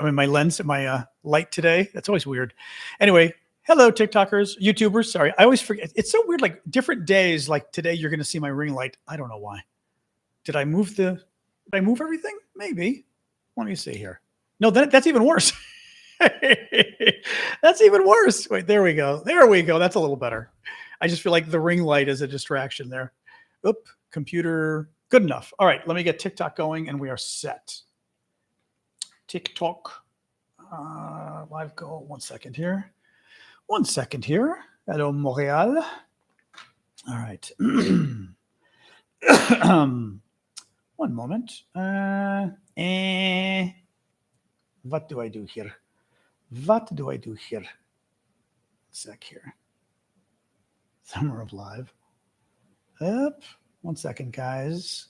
I mean, my lens, my light today. That's always weird. Anyway, hello, TikTokers, YouTubers. Sorry, I always forget. It's so weird. Like different days, like today, you're going to see my ring light. I don't know why. Did I move everything? Maybe. Let me see here. No, that's even worse. That's even worse. Wait, there we go. There we go. That's a little better. I just feel like the ring light is a distraction there. Oop, computer. Good enough. All right, let me get TikTok going and we are set. TikTok. Live goal. 1 second here. 1 second here. Hello, Montreal. All right. 1 moment. What do I do here? What do I do here? Sec here. Summer of Live. Up. 1 second, guys.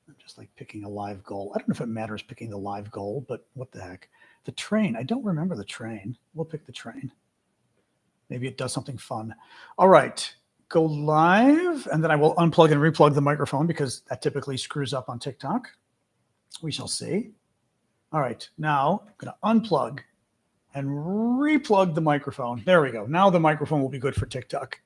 I'm just like picking a live goal. I don't know if it matters picking the live goal, but what the heck? The train. I don't remember the train. We'll pick the train. Maybe it does something fun. All right. Go live, and then I will unplug and replug the microphone because that typically screws up on TikTok. We shall see. All right. Now I'm going to unplug and replug the microphone. There we go. Now the microphone will be good for TikTok.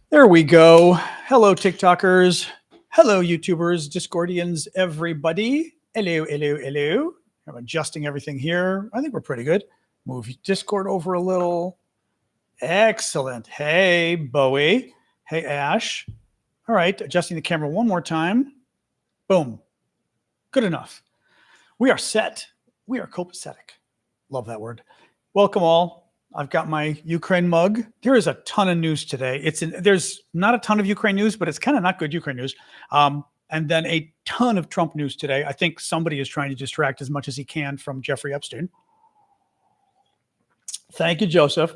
There we go. Hello, TikTokers. Hello, YouTubers, Discordians, everybody. Hello, hello, hello. I'm adjusting everything here. I think we're pretty good. Move Discord over a little. Excellent. Hey, Bowie. Hey, Ash. All right. Adjusting the camera one more time. Boom. Good enough. We are set. We are copacetic. Love that word. Welcome all. I've got my Ukraine mug. There is a ton of news today. There's not a ton of Ukraine news, but it's kind of not good Ukraine news. And then a ton of Trump news today. I think somebody is trying to distract as much as he can from Jeffrey Epstein. Thank you, Joseph.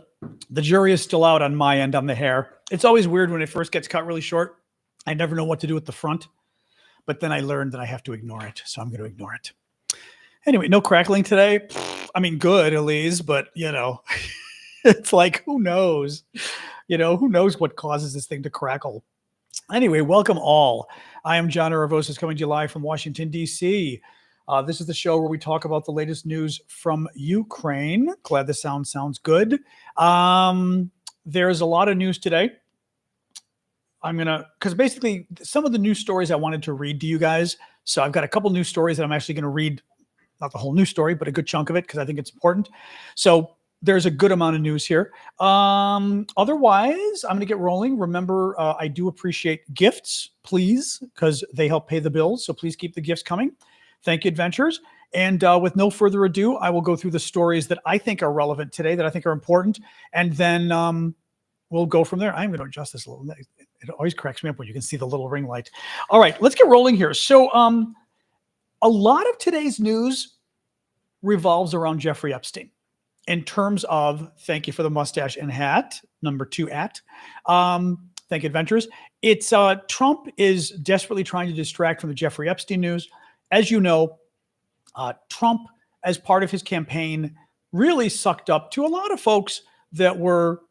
The jury is still out on my end on the hair. It's always weird when it first gets cut really short. I never know what to do with the front. But then I learned that I have to ignore it. So I'm going to ignore it. Anyway, no crackling today. I mean, good, Elise, but, it's like, who knows? Who knows what causes this thing to crackle? Anyway, welcome all. I am John Aravosis coming to you live from Washington, D.C. This is the show where we talk about the latest news from Ukraine. Glad the sound sounds good. There's a lot of news today. Because basically some of the news stories I wanted to read to you guys. So I've got a couple news stories that I'm actually going to read, not the whole news story, but a good chunk of it because I think it's important. So there's a good amount of news here. Otherwise, I'm going to get rolling. Remember, I do appreciate gifts, please, because they help pay the bills. So please keep the gifts coming. Thank you, adventurers. And with no further ado, I will go through the stories that I think are relevant today, that I think are important. And then we'll go from there. I'm going to adjust this a little bit. It always cracks me up when you can see the little ring light. All right, let's get rolling here. So a lot of today's news revolves around Jeffrey Epstein in terms of, thank you for the mustache and hat, number 2 at. Thank you, adventurers. It's Trump is desperately trying to distract from the Jeffrey Epstein news. As you know, Trump, as part of his campaign, really sucked up to a lot of folks that were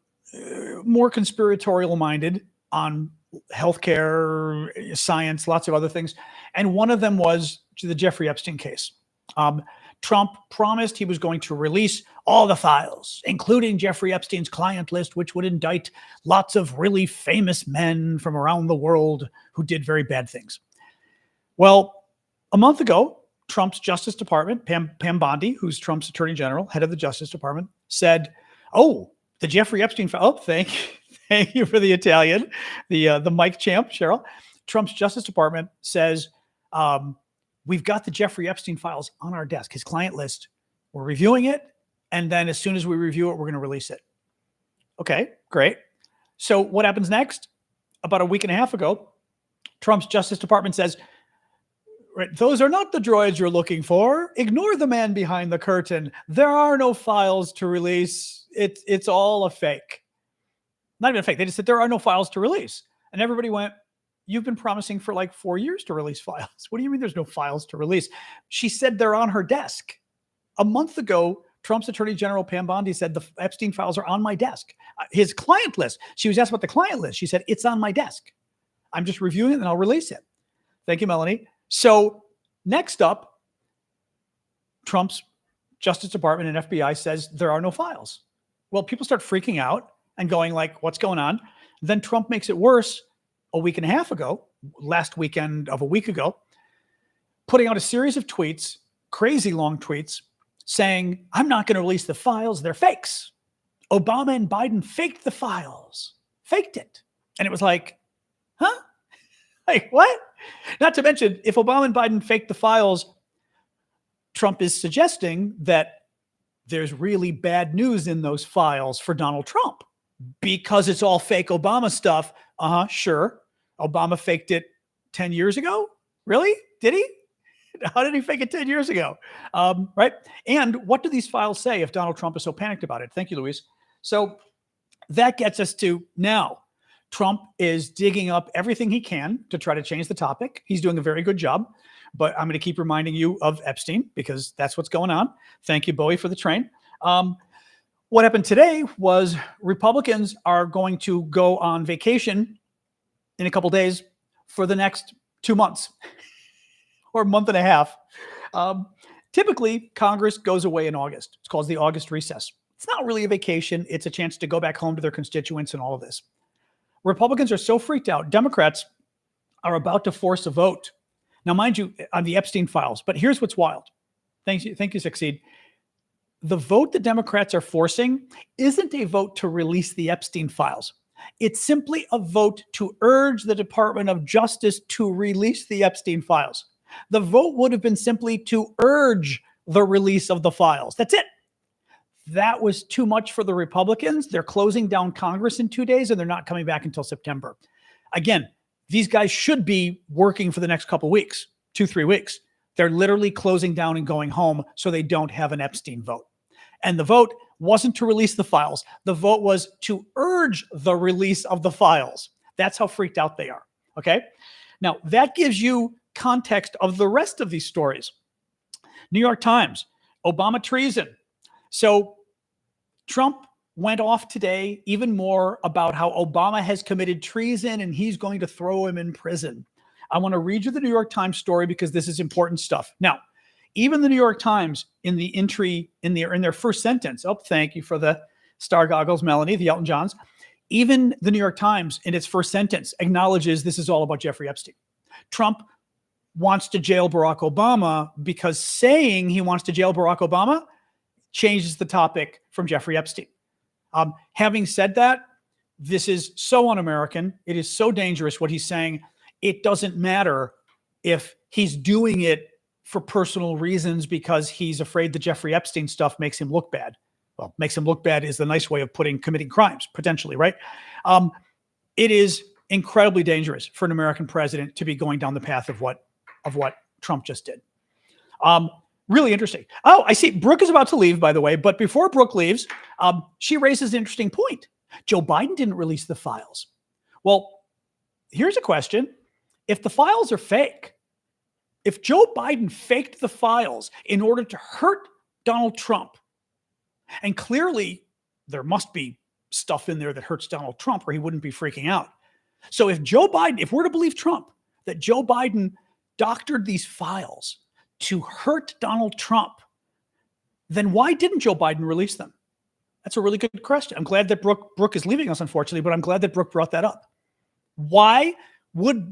more conspiratorial minded on healthcare, science, lots of other things. And one of them was the Jeffrey Epstein case. Trump promised he was going to release all the files, including Jeffrey Epstein's client list, which would indict lots of really famous men from around the world who did very bad things. Well, a month ago, Trump's Justice Department, Pam Bondi, who's Trump's Attorney General, head of the Justice Department, said, "Oh, the Jeffrey Epstein file." Oh, thank you for the Italian, the Mike champ, Cheryl. Trump's Justice Department says, "We've got the Jeffrey Epstein files on our desk, his client list. We're reviewing it, and then as soon as we review it, we're going to release it." Okay, great. So what happens next? About a week and a half ago, Trump's Justice Department says, "Right, those are not the droids you're looking for. Ignore the man behind the curtain. There are no files to release. It's all a fake." Not even a fake. They just said there are no files to release. And everybody went, "You've been promising for like 4 years to release files. What do you mean there's no files to release?" She said they're on her desk. A month ago, Trump's Attorney General Pam Bondi said the Epstein files are on my desk. His client list. She was asked about the client list. She said, "It's on my desk. I'm just reviewing it and I'll release it." Thank you, Melanie. So next up, Trump's Justice Department and FBI says there are no files. Well, people start freaking out and going like, what's going on? Then Trump makes it worse a week and a half ago, last weekend of a week ago, putting out a series of tweets, crazy long tweets, saying, I'm not going to release the files. They're fakes. Obama and Biden faked the files. Faked it. And it was like, huh? Like, what? Not to mention, if Obama and Biden faked the files, Trump is suggesting that there's really bad news in those files for Donald Trump because it's all fake Obama stuff. Sure. Obama faked it 10 years ago. Really? Did he? How did he fake it 10 years ago? Right. And what do these files say if Donald Trump is so panicked about it? Thank you, Luis. So that gets us to now. Trump is digging up everything he can to try to change the topic. He's doing a very good job, but I'm going to keep reminding you of Epstein because that's what's going on. Thank you, Bowie, for the train. What happened today was Republicans are going to go on vacation in a couple days for the next 2 months or a month and a half. Typically, Congress goes away in August. It's called the August recess. It's not really a vacation. It's a chance to go back home to their constituents and all of this. Republicans are so freaked out. Democrats are about to force a vote. Now, mind you, on the Epstein files, but here's what's wild. Thank you, Succeed. The vote the Democrats are forcing isn't a vote to release the Epstein files. It's simply a vote to urge the Department of Justice to release the Epstein files. The vote would have been simply to urge the release of the files. That's it. That was too much for the Republicans. They're closing down Congress in 2 days, and they're not coming back until September. Again, these guys should be working for the next couple weeks, 2-3 weeks. They're literally closing down and going home so they don't have an Epstein vote. And the vote wasn't to release the files. The vote was to urge the release of the files. That's how freaked out they are. Okay. Now, that gives you context of the rest of these stories. New York Times, Obama treason. So Trump went off today even more about how Obama has committed treason and he's going to throw him in prison. I want to read you the New York Times story because this is important stuff. Now, even the New York Times in the entry in their first sentence, thank you for the star goggles, Melanie, the Elton Johns. Even the New York Times in its first sentence acknowledges this is all about Jeffrey Epstein. Trump wants to jail Barack Obama because saying he wants to jail Barack Obama changes the topic from Jeffrey Epstein. Having said that, this is so un-American. It is so dangerous what he's saying. It doesn't matter if he's doing it for personal reasons because he's afraid the Jeffrey Epstein stuff makes him look bad. Well, makes him look bad is the nice way of putting committing crimes, potentially, right? It is incredibly dangerous for an American president to be going down the path of what Trump just did. Really interesting. Oh, I see Brooke is about to leave, by the way, but before Brooke leaves, she raises an interesting point. Joe Biden didn't release the files. Well, here's a question. If the files are fake, if Joe Biden faked the files in order to hurt Donald Trump, and clearly there must be stuff in there that hurts Donald Trump or he wouldn't be freaking out. So if we're to believe Trump, that Joe Biden doctored these files to hurt Donald Trump, then why didn't Joe Biden release them? That's a really good question. I'm glad that Brooke is leaving us, unfortunately, but I'm glad that Brooke brought that up. Why would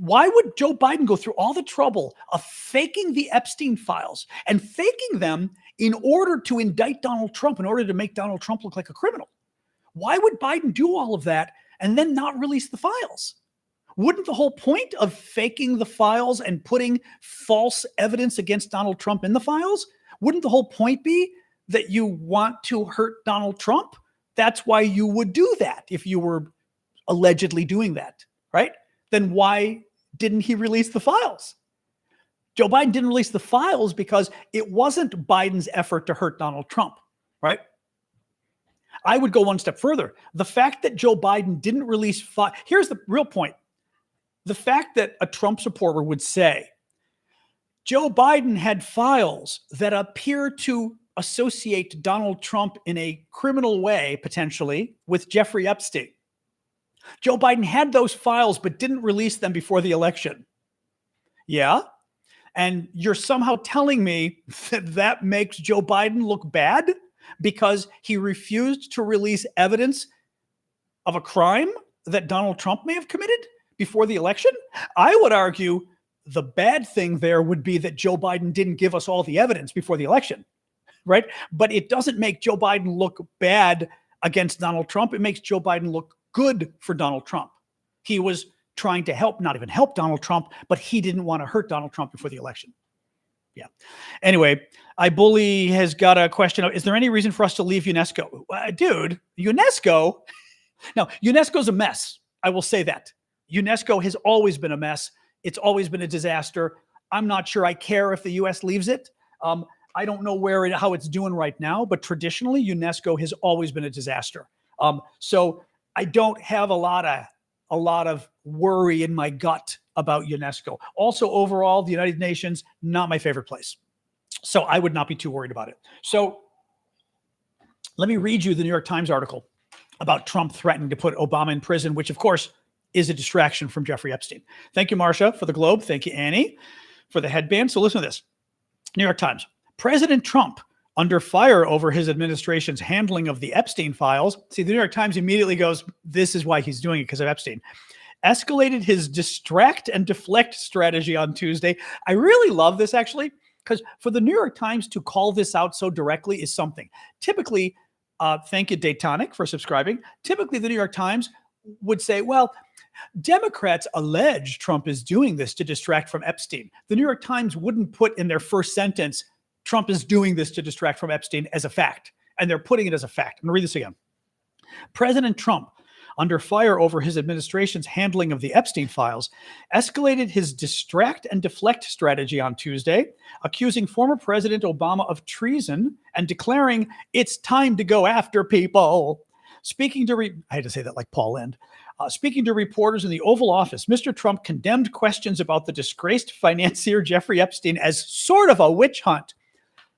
Joe Biden go through all the trouble of faking the Epstein files and faking them in order to indict Donald Trump, in order to make Donald Trump look like a criminal? Why would Biden do all of that and then not release the files? Wouldn't the whole point of faking the files and putting false evidence against Donald Trump in the files, wouldn't the whole point be that you want to hurt Donald Trump? That's why you would do that if you were allegedly doing that, right? Then why didn't he release the files? Joe Biden didn't release the files because it wasn't Biden's effort to hurt Donald Trump, right? I would go one step further. The fact that Joe Biden didn't release here's the real point. The fact that a Trump supporter would say, Joe Biden had files that appear to associate Donald Trump in a criminal way, potentially, with Jeffrey Epstein. Joe Biden had those files but didn't release them before the election. Yeah. And you're somehow telling me that that makes Joe Biden look bad because he refused to release evidence of a crime that Donald Trump may have committed before the election? I would argue the bad thing there would be that Joe Biden didn't give us all the evidence before the election, right? But it doesn't make Joe Biden look bad against Donald Trump. It makes Joe Biden look good for Donald Trump. He was trying to help, not even help Donald Trump, but he didn't want to hurt Donald Trump before the election. Yeah. Anyway, iBully has got a question. Is there any reason for us to leave UNESCO? Dude, UNESCO? Now, UNESCO's a mess. I will say that. UNESCO has always been a mess. It's always been a disaster. I'm not sure I care if the U.S. leaves it. I don't know how it's doing right now, but traditionally, UNESCO has always been a disaster. So I don't have a lot of worry in my gut about UNESCO. Also, overall, the United Nations, not my favorite place. So I would not be too worried about it. So let me read you the New York Times article about Trump threatening to put Obama in prison, which, of course, is a distraction from Jeffrey Epstein. Thank you, Marcia, for the Globe. Thank you, Annie, for the headband. So listen to this. New York Times. President Trump under fire over his administration's handling of the Epstein files. See, the New York Times immediately goes, this is why he's doing it, because of Epstein. Escalated his distract and deflect strategy on Tuesday. I really love this, actually, because for the New York Times to call this out so directly is something. Typically, thank you, Daytonic, for subscribing. Typically, the New York Times would say, well, Democrats allege Trump is doing this to distract from Epstein. The New York Times wouldn't put in their first sentence, Trump is doing this to distract from Epstein, as a fact. And they're putting it as a fact. I'm going to read this again. President Trump, under fire over his administration's handling of the Epstein files, escalated his distract and deflect strategy on Tuesday, accusing former President Obama of treason and declaring it's time to go after people. I had to say that like Paul Lynde. Speaking to reporters in the Oval Office, Mr. Trump condemned questions about the disgraced financier Jeffrey Epstein as sort of a witch hunt.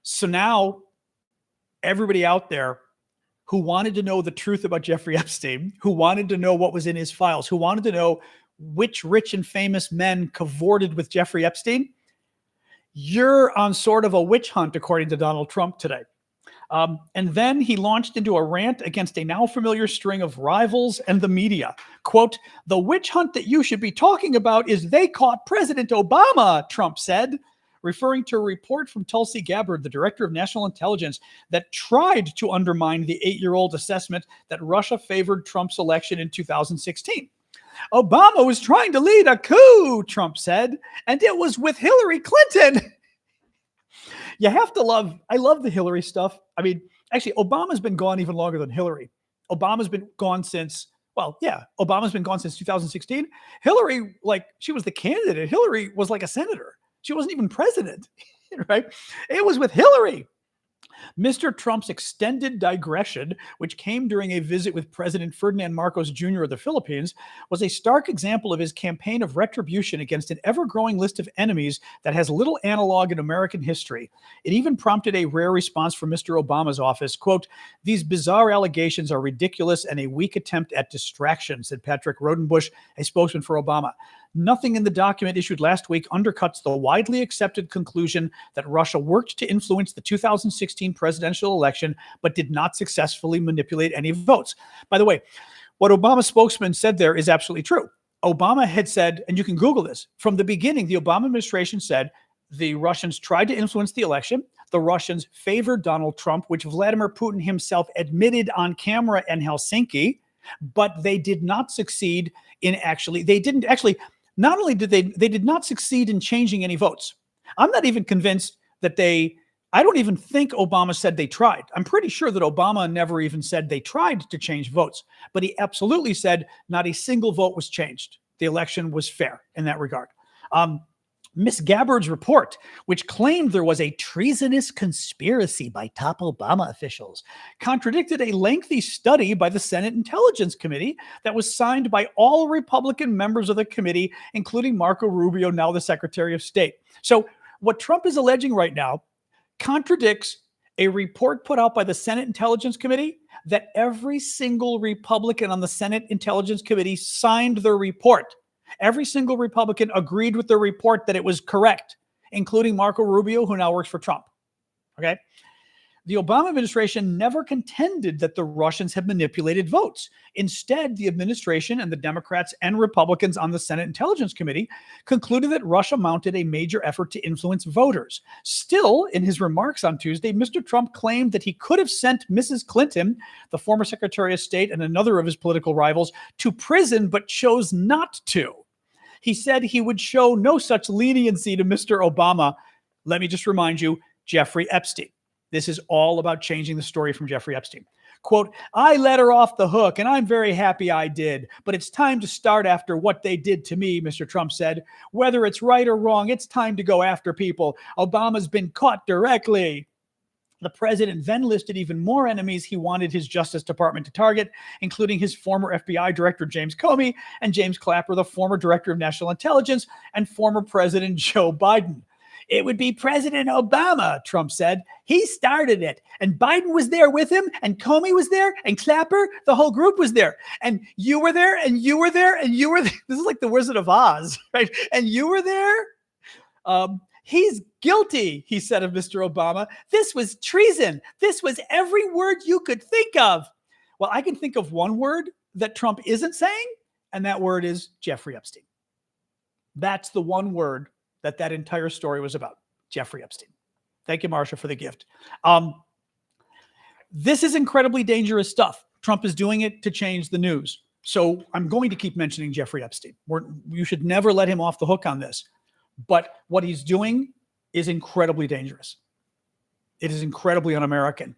So now everybody out there who wanted to know the truth about Jeffrey Epstein, who wanted to know what was in his files, who wanted to know which rich and famous men cavorted with Jeffrey Epstein, you're on sort of a witch hunt, according to Donald Trump today. And then he launched into a rant against a now familiar string of rivals and the media. Quote, the witch hunt that you should be talking about is they caught President Obama, Trump said, referring to a report from Tulsi Gabbard, the director of national intelligence, that tried to undermine the 8-year-old assessment that Russia favored Trump's election in 2016. Obama was trying to lead a coup, Trump said, and it was with Hillary Clinton. You have to I love the Hillary stuff. I mean, actually, Obama's been gone even longer than Hillary. Obama's been gone since 2016. Hillary, she was the candidate. Hillary was like a senator. She wasn't even president, right? It was with Hillary. Mr. Trump's extended digression, which came during a visit with President Ferdinand Marcos Jr. of the Philippines, was a stark example of his campaign of retribution against an ever-growing list of enemies that has little analog in American history. It even prompted a rare response from Mr. Obama's office. Quote, these bizarre allegations are ridiculous and a weak attempt at distraction, said Patrick Rodenbush, a spokesman for Obama. Nothing in the document issued last week undercuts the widely accepted conclusion that Russia worked to influence the 2016 presidential election, but did not successfully manipulate any votes. By the way, what Obama's spokesman said there is absolutely true. Obama had said, and you can Google this, from the beginning, the Obama administration said the Russians tried to influence the election. The Russians favored Donald Trump, which Vladimir Putin himself admitted on camera in Helsinki, but they did not succeed in not only did they did not succeed in changing any votes. I'm not even convinced that I don't even think Obama said they tried. I'm pretty sure that Obama never even said they tried to change votes, but he absolutely said not a single vote was changed. The election was fair in that regard. Miss Gabbard's report, which claimed there was a treasonous conspiracy by top Obama officials, contradicted a lengthy study by the Senate Intelligence Committee that was signed by all Republican members of the committee, including Marco Rubio, now the Secretary of State. So what Trump is alleging right now contradicts a report put out by the Senate Intelligence Committee that every single Republican on the Senate Intelligence Committee signed the report. Every single Republican agreed with the report that it was correct. including Marco Rubio, who now works for Trump. Okay. The Obama administration never contended that the Russians had manipulated votes. Instead, the administration and the Democrats and Republicans on the Senate Intelligence Committee concluded that Russia mounted a major effort to influence voters. Still, in his remarks on Tuesday, Mr. Trump claimed that he could have sent Mrs. Clinton, the former Secretary of State and another of his political rivals, to prison, but chose not to. He said he would show no such leniency to Mr. Obama. Let me just remind you, Jeffrey Epstein. This is all about changing the story from Jeffrey Epstein. Quote, I let her off the hook, and I'm very happy I did. But it's time to start after what they did to me, Mr. Trump said. Whether it's right or wrong, it's time to go after people. Obama's been caught directly. The president then listed even more enemies he wanted his Justice Department to target, including his former FBI Director James Comey and James Clapper, the former Director of National Intelligence, and former President Joe Biden. It would be President Obama, Trump said. He started it. And Biden was there with him, and Comey was there, and Clapper, the whole group was there. And you were there, and you were there, and you were there. This is like the Wizard of Oz, right? And you were there. He's guilty, he said of Mr. Obama. This was treason. This was every word you could think of. Well, I can think of one word that Trump isn't saying, and that word is Jeffrey Epstein. That's the one word that entire story was about, Jeffrey Epstein. Thank you, Marsha, for the gift. This is incredibly dangerous stuff. Trump is doing it to change the news. So I'm going to keep mentioning Jeffrey Epstein. You should never let him off the hook on this. But what he's doing is incredibly dangerous. It is incredibly un-American.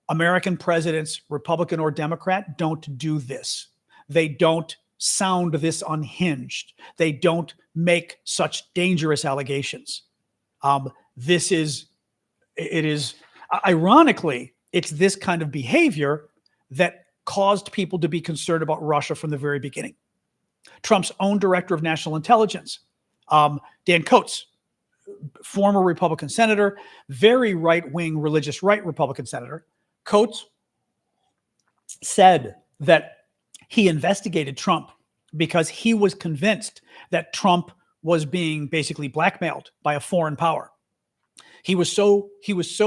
American presidents, Republican or Democrat, don't do this. They don't sound this unhinged. They don't make such dangerous allegations. Ironically, it's this kind of behavior that caused people to be concerned about Russia from the very beginning. Trump's own Director of National Intelligence, Dan Coates, former Republican senator, very right-wing, religious right Republican senator, Coates said that he investigated Trump because he was convinced that Trump was being basically blackmailed by a foreign power. He was so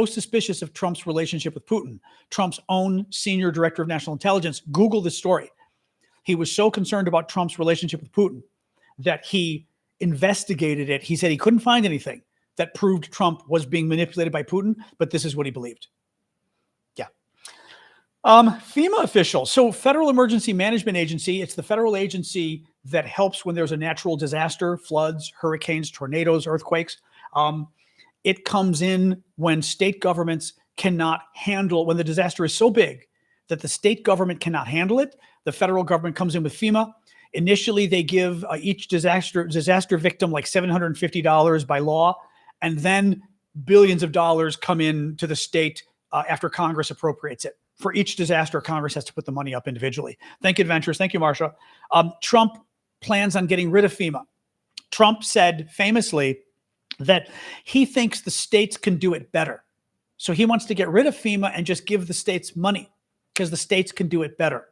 suspicious of Trump's relationship with Putin. Trump's own senior director of national intelligence, Google this story. He was so concerned about Trump's relationship with Putin that he investigated it. He said he couldn't find anything that proved Trump was being manipulated by Putin, but this is what he believed. FEMA officials. So Federal Emergency Management Agency, it's the federal agency that helps when there's a natural disaster, floods, hurricanes, tornadoes, earthquakes. It comes in when state governments cannot handle, when the disaster is so big that the state government cannot handle it. The federal government comes in with FEMA. Initially, they give each disaster victim like $750 by law, and then billions of dollars come in to the state after Congress appropriates it. For each disaster, Congress has to put the money up individually. Thank you, Adventures. Thank you, Marsha. Trump plans on getting rid of FEMA. Trump said famously that he thinks the states can do it better. So he wants to get rid of FEMA and just give the states money because the states can do it better.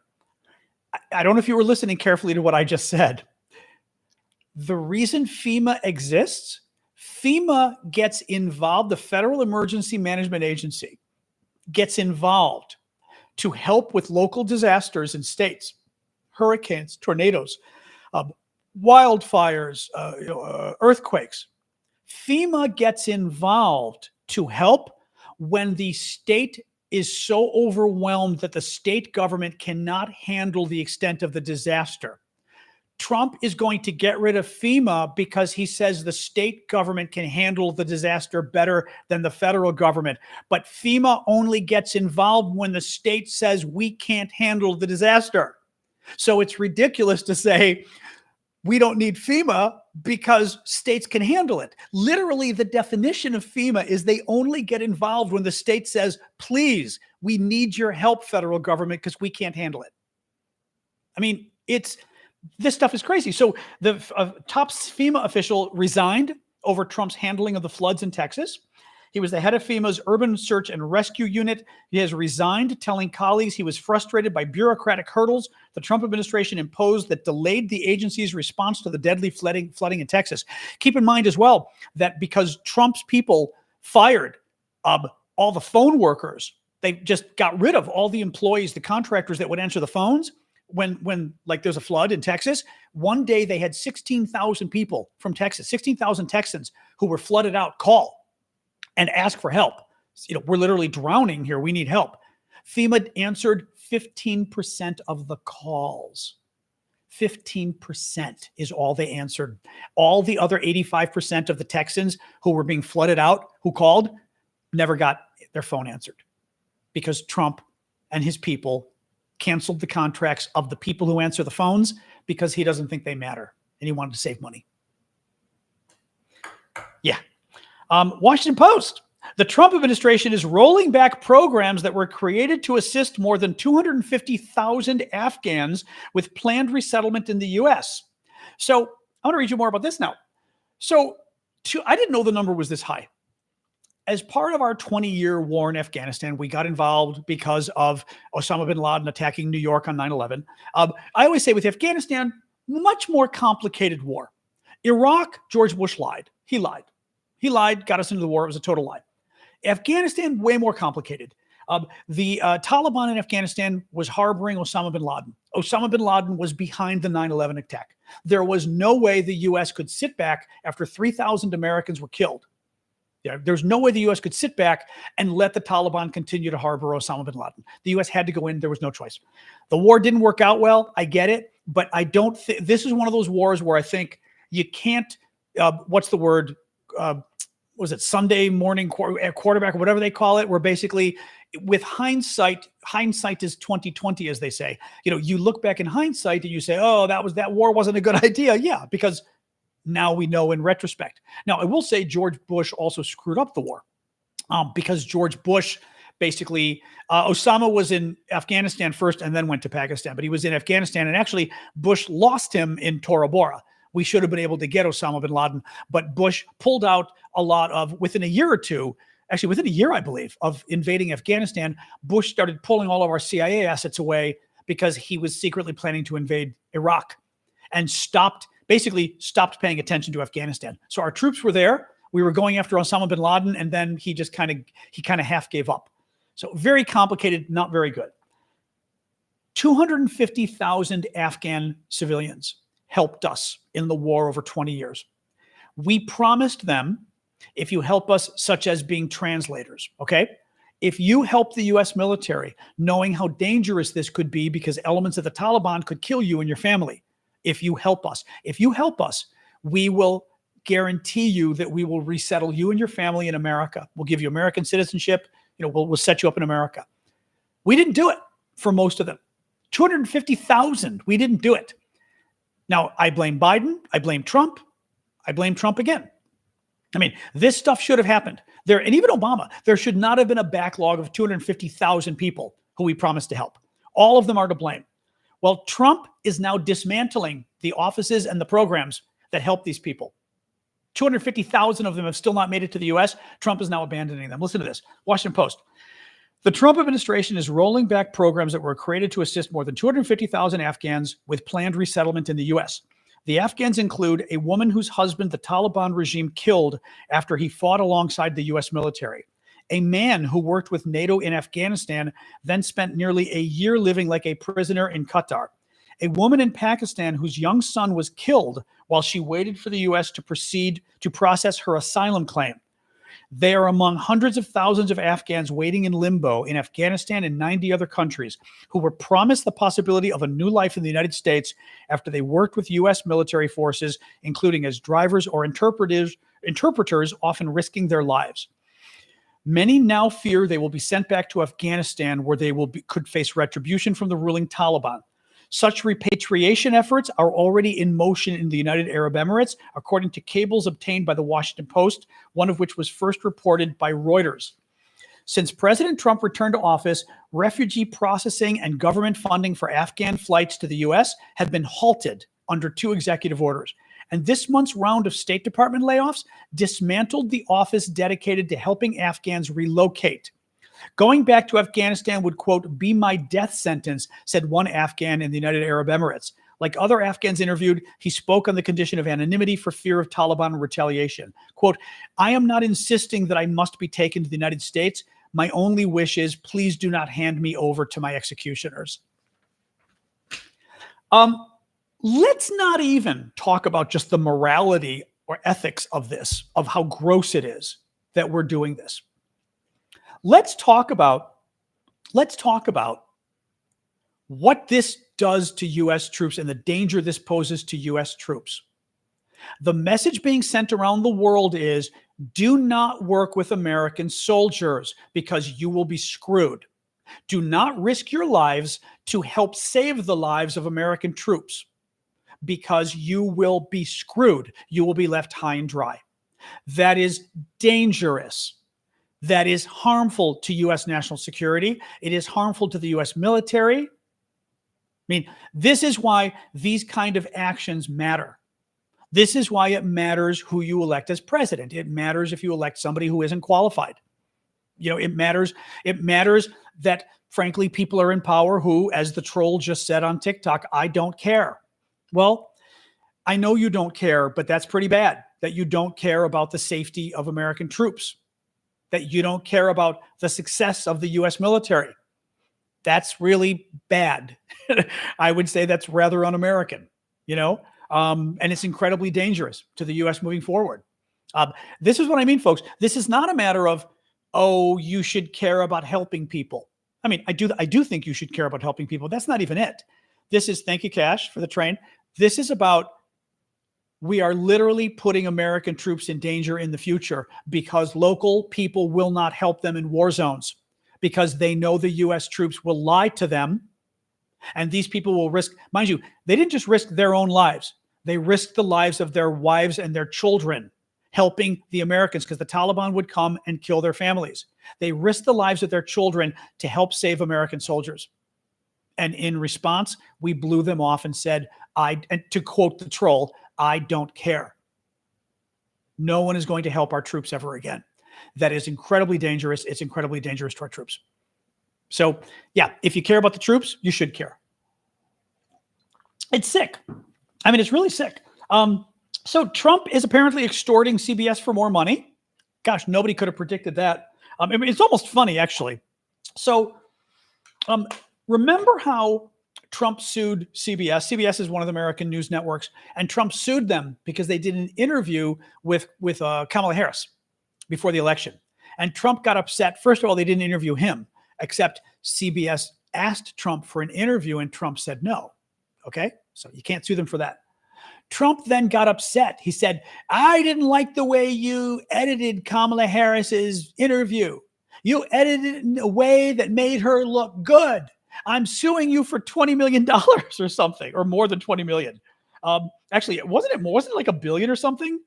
I don't know if you were listening carefully to what I just said. The reason FEMA exists, FEMA gets involved, the Federal Emergency Management Agency gets involved to help with local disasters in states, hurricanes, tornadoes, wildfires, earthquakes. FEMA gets involved to help when the state is so overwhelmed that the state government cannot handle the extent of the disaster. Trump is going to get rid of FEMA because he says the state government can handle the disaster better than the federal government. But FEMA only gets involved when the state says we can't handle the disaster. So it's ridiculous to say we don't need FEMA because states can handle it. Literally, the definition of FEMA is they only get involved when the state says, please, we need your help, federal government, because we can't handle it. I mean, this stuff is crazy. So the top FEMA official resigned over Trump's handling of the floods in Texas. He was the head of FEMA's Urban Search and Rescue Unit. He has resigned, telling colleagues he was frustrated by bureaucratic hurdles the Trump administration imposed that delayed the agency's response to the deadly flooding in Texas. Keep in mind as well that because Trump's people fired all the phone workers, they just got rid of all the employees, the contractors that would answer the phones when like there's a flood in Texas. One day they had 16,000 people from Texas, 16,000 Texans who were flooded out call and ask for help. We're literally drowning here. We need help. FEMA answered 15% of the calls. 15% is all they answered. All the other 85% of the Texans who were being flooded out, who called, never got their phone answered because Trump and his people canceled the contracts of the people who answer the phones because he doesn't think they matter and he wanted to save money. Yeah. Washington Post. The Trump administration is rolling back programs that were created to assist more than 250,000 Afghans with planned resettlement in the U.S. So I want to read you more about this now. So I didn't know the number was this high. As part of our 20-year war in Afghanistan, we got involved because of Osama bin Laden attacking New York on 9/11. I always say with Afghanistan, much more complicated war. Iraq, George Bush lied. He lied. He lied, got us into the war. It was a total lie. Afghanistan, way more complicated. The Taliban in Afghanistan was harboring Osama bin Laden. Osama bin Laden was behind the 9/11 attack. There was no way the U.S. could sit back after 3,000 Americans were killed. There's no way the U.S. could sit back and let the Taliban continue to harbor Osama bin Laden. The U.S. had to go in. There was no choice. The war didn't work out well. I get it. But I don't think this is one of those wars where I think you can't, what's the word? Was it Sunday morning quarterback or whatever they call it, where basically with hindsight is 20/20, as they say. You look back in hindsight and you say, oh, that war wasn't a good idea. Yeah, because now we know in retrospect. Now, I will say George Bush also screwed up the war because George Bush basically, Osama was in Afghanistan first and then went to Pakistan, but he was in Afghanistan and actually Bush lost him in Tora Bora. We should have been able to get Osama bin Laden, but Bush pulled out a lot of, within a year or two, actually within a year, I believe, of invading Afghanistan, Bush started pulling all of our CIA assets away because he was secretly planning to invade Iraq and basically stopped paying attention to Afghanistan. So our troops were there. We were going after Osama bin Laden, and then he kind of half gave up. So very complicated, not very good. 250,000 Afghan civilians helped us in the war over 20 years. We promised them, if you help us, such as being translators, okay? If you help the U.S. military, knowing how dangerous this could be because elements of the Taliban could kill you and your family, if you help us, we will guarantee you that we will resettle you and your family in America. We'll give you American citizenship. We'll set you up in America. We didn't do it for most of them. 250,000, we didn't do it. Now, I blame Biden. I blame Trump. I blame Trump again. I mean, this stuff should have happened there. And even Obama, there should not have been a backlog of 250,000 people who we promised to help. All of them are to blame. Well, Trump is now dismantling the offices and the programs that help these people. 250,000 of them have still not made it to the U.S. Trump is now abandoning them. Listen to this. Washington Post. The Trump administration is rolling back programs that were created to assist more than 250,000 Afghans with planned resettlement in the U.S. The Afghans include a woman whose husband the Taliban regime killed after he fought alongside the U.S. military, a man who worked with NATO in Afghanistan, then spent nearly a year living like a prisoner in Qatar, a woman in Pakistan whose young son was killed while she waited for the U.S. to proceed to process her asylum claim. They are among hundreds of thousands of Afghans waiting in limbo in Afghanistan and 90 other countries who were promised the possibility of a new life in the United States after they worked with U.S. military forces, including as drivers or interpreters, often risking their lives. Many now fear they will be sent back to Afghanistan, where they could face retribution from the ruling Taliban. Such repatriation efforts are already in motion in the United Arab Emirates, according to cables obtained by the Washington Post, one of which was first reported by Reuters. Since President Trump returned to office, refugee processing and government funding for Afghan flights to the U.S. have been halted under 2 executive orders. And this month's round of State Department layoffs dismantled the office dedicated to helping Afghans relocate. Going back to Afghanistan would, quote, be my death sentence, said one Afghan in the United Arab Emirates. Like other Afghans interviewed, he spoke on the condition of anonymity for fear of Taliban retaliation. Quote, I am not insisting that I must be taken to the United States. My only wish is please do not hand me over to my executioners. Let's not even talk about just the morality or ethics of this, of how gross it is that we're doing this. Let's talk about what this does to U.S. troops and the danger this poses to U.S. troops. The message being sent around the world is, do not work with American soldiers because you will be screwed. Do not risk your lives to help save the lives of American troops because you will be screwed. You will be left high and dry. That is dangerous. That is harmful to U.S. national security. It is harmful to the U.S. military. I mean, this is why these kind of actions matter. This is why it matters who you elect as president. It matters if you elect somebody who isn't qualified. You know, it matters that, frankly, people are in power who, as the troll just said on TikTok, I don't care. Well, I know you don't care, but that's pretty bad that you don't care about the safety of American troops, that you don't care about the success of the U.S. military. That's really bad. I would say that's rather un-American, you know, and it's incredibly dangerous to the U.S. moving forward. This is what I mean, folks. This is not a matter of, oh, you should care about helping people. I mean, I do think you should care about helping people. That's not even it. This is, thank you, Cash, for the train. This is about, we are literally putting American troops in danger in the future because local people will not help them in war zones because they know the U.S. troops will lie to them. And these people will risk, mind you, they didn't just risk their own lives. They risked the lives of their wives and their children helping the Americans because the Taliban would come and kill their families. They risked the lives of their children to help save American soldiers. And in response, we blew them off and said, and to quote the troll, I don't care. No one is going to help our troops ever again. That is incredibly dangerous. It's incredibly dangerous to our troops. So, yeah, if you care about the troops, you should care. It's sick. I mean, it's really sick. So Trump is apparently extorting CBS for more money. Gosh, nobody could have predicted that. I mean, it's almost funny, actually. So remember how Trump sued CBS? CBS is one of the American news networks, and Trump sued them because they did an interview with Kamala Harris before the election. And Trump got upset. First of all, they didn't interview him, except CBS asked Trump for an interview, and Trump said no. Okay, so you can't sue them for that. Trump then got upset. He said, I didn't like the way you edited Kamala Harris's interview. You edited it in a way that made her look good. I'm suing you for $20 million or something, or more than 20 million. Actually, wasn't it like $1 billion or something?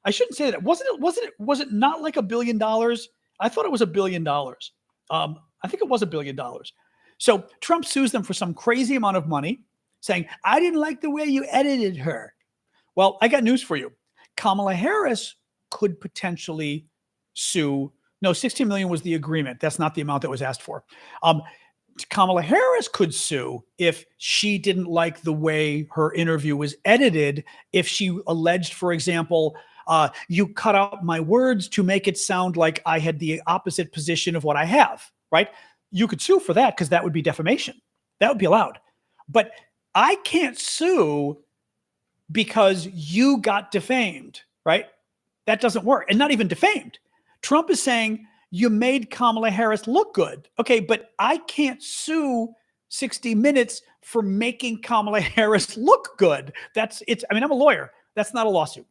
I shouldn't say that. Was it not like $1 billion? I thought it was $1 billion. I think it was $1 billion. So Trump sues them for some crazy amount of money, saying, I didn't like the way you edited her. Well, I got news for you. Kamala Harris could potentially sue. No, 16 million was the agreement. That's not the amount that was asked for. Kamala Harris could sue if she didn't like the way her interview was edited, if she alleged, for example, you cut out my words to make it sound like I had the opposite position of what I have, right? You could sue for that because that would be defamation. That would be allowed. But I can't sue because you got defamed, right? That doesn't work. And not even defamed. Trump is saying you made Kamala Harris look good. Okay, but I can't sue 60 Minutes for making Kamala Harris look good. I mean, I'm a lawyer. That's not a lawsuit.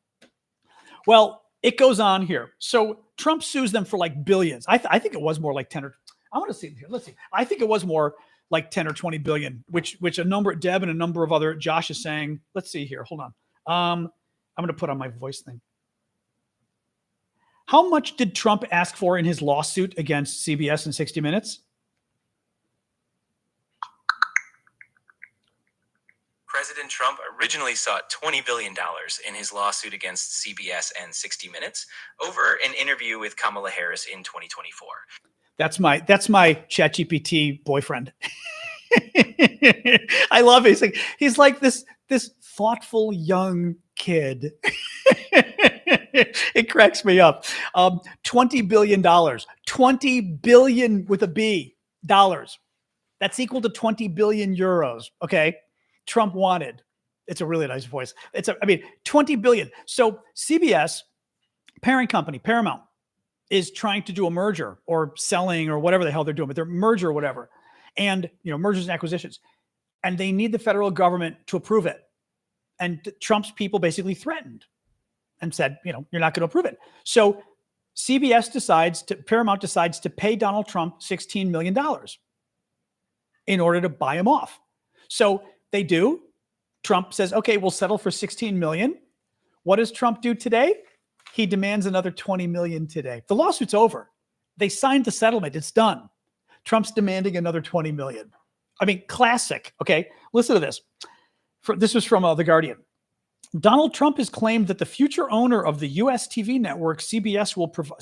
Well, it goes on here. So Trump sues them for like billions. I think it was more like 10 or, I want to see here. Let's see. I think it was more like 10 or 20 billion, which a number, Deb and a number of other, Josh is saying, let's see here. Hold on. I'm going to put on my voice thing. How much did Trump ask for in his lawsuit against CBS and 60 Minutes? President Trump originally sought $20 billion in his lawsuit against CBS and 60 Minutes over an interview with Kamala Harris in 2024. That's my ChatGPT boyfriend. I love it. He's like this thoughtful young kid. It cracks me up. $20 billion, 20 billion with a B dollars. That's equal to 20 billion euros. Okay. Trump wanted. It's a really nice voice. 20 billion. So CBS, parent company, Paramount, is trying to do a merger or selling or whatever the hell they're doing, but they're merger or whatever. And, mergers and acquisitions. And they need the federal government to approve it. And Trump's people basically threatened and said, you're not going to approve it. So Paramount decides to pay Donald Trump $16 million in order to buy him off. So they do. Trump says, okay, we'll settle for $16 million. What does Trump do today? He demands another $20 million today. The lawsuit's over. They signed the settlement. It's done. Trump's demanding another $20 million. Classic. Okay, listen to this. This was from The Guardian. Donald Trump has claimed that the future owner of the U.S. TV network CBS will provide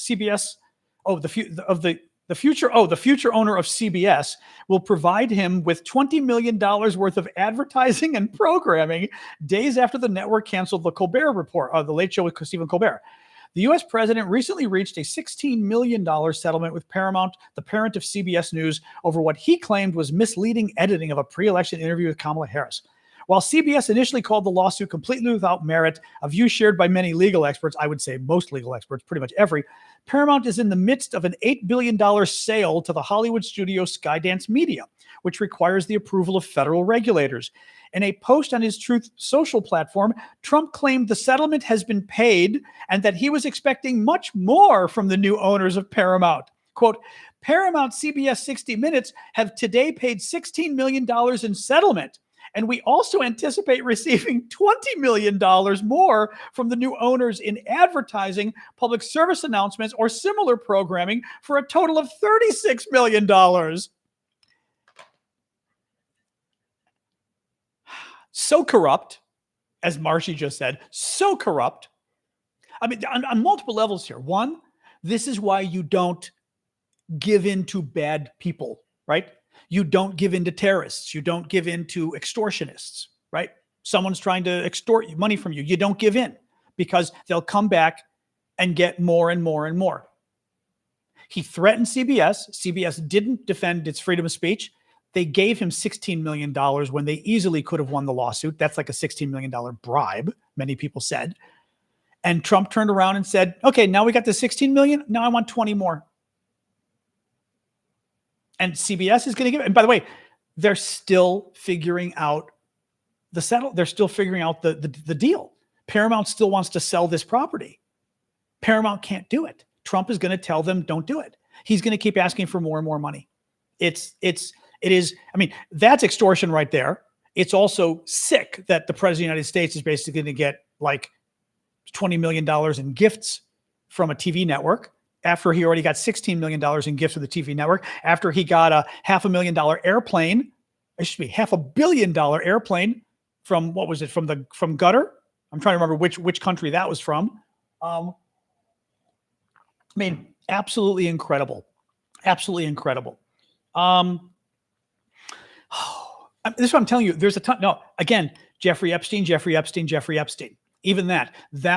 the future owner of CBS will provide him with $20 million worth of advertising and programming days after the network canceled the Colbert Report, the Late Show with Stephen Colbert. The U.S. president recently reached a $16 million settlement with Paramount, the parent of CBS News, over what he claimed was misleading editing of a pre-election interview with Kamala Harris. While CBS initially called the lawsuit completely without merit, a view shared by many legal experts, I would say most legal experts, pretty much every, Paramount is in the midst of an $8 billion sale to the Hollywood studio Skydance Media, which requires the approval of federal regulators. In a post on his Truth Social platform, Trump claimed the settlement has been paid and that he was expecting much more from the new owners of Paramount. Quote, Paramount, CBS, 60 Minutes have today paid $16 million in settlement. And we also anticipate receiving $20 million more from the new owners in advertising, public service announcements, or similar programming for a total of $36 million. So corrupt, as Marshy just said, so corrupt. On multiple levels here. One, this is why you don't give in to bad people, right? You don't give in to terrorists. You don't give in to extortionists, right? Someone's trying to extort money from you. You don't give in because they'll come back and get more and more and more. He threatened CBS. CBS didn't defend its freedom of speech. They gave him $16 million when they easily could have won the lawsuit. That's like a $16 million bribe, many people said. And Trump turned around and said, okay, now we got the $16 million. Now I want 20 more. And CBS is going to give it. And by the way, they're still figuring out they're still figuring out the deal. Paramount still wants to sell this property. Paramount can't do it. Trump is going to tell them, don't do it. He's going to keep asking for more and more money. It is, that's extortion right there. It's also sick that the president of the United States is basically going to get like $20 million in gifts from a TV network, after he already got $16 million in gifts from the TV network, after he got a $500,000 airplane, $500 million airplane from, what was it, from Qatar? I'm trying to remember which country that was from. Absolutely incredible. Absolutely incredible. This is what I'm telling you. There's a ton. No, again, Jeffrey Epstein. Even that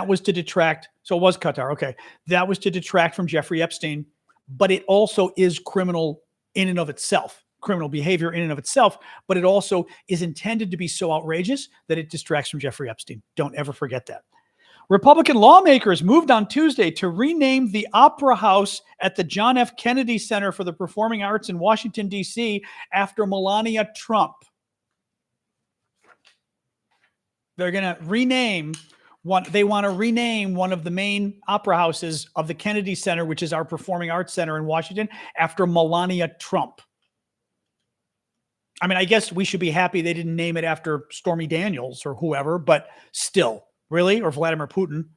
was to detract. So it was Qatar. Okay. That was to detract from Jeffrey Epstein, but it also is criminal in and of itself, criminal behavior in and of itself, but it also is intended to be so outrageous that it distracts from Jeffrey Epstein. Don't ever forget that. Republican lawmakers moved on Tuesday to rename the Opera House at the John F. Kennedy Center for the Performing Arts in Washington, D.C. after Melania Trump. They're going to rename one. They want to rename one of the main opera houses of the Kennedy Center, which is our performing arts center in Washington, after Melania Trump. I guess we should be happy they didn't name it after Stormy Daniels or whoever, but still, really? Or Vladimir Putin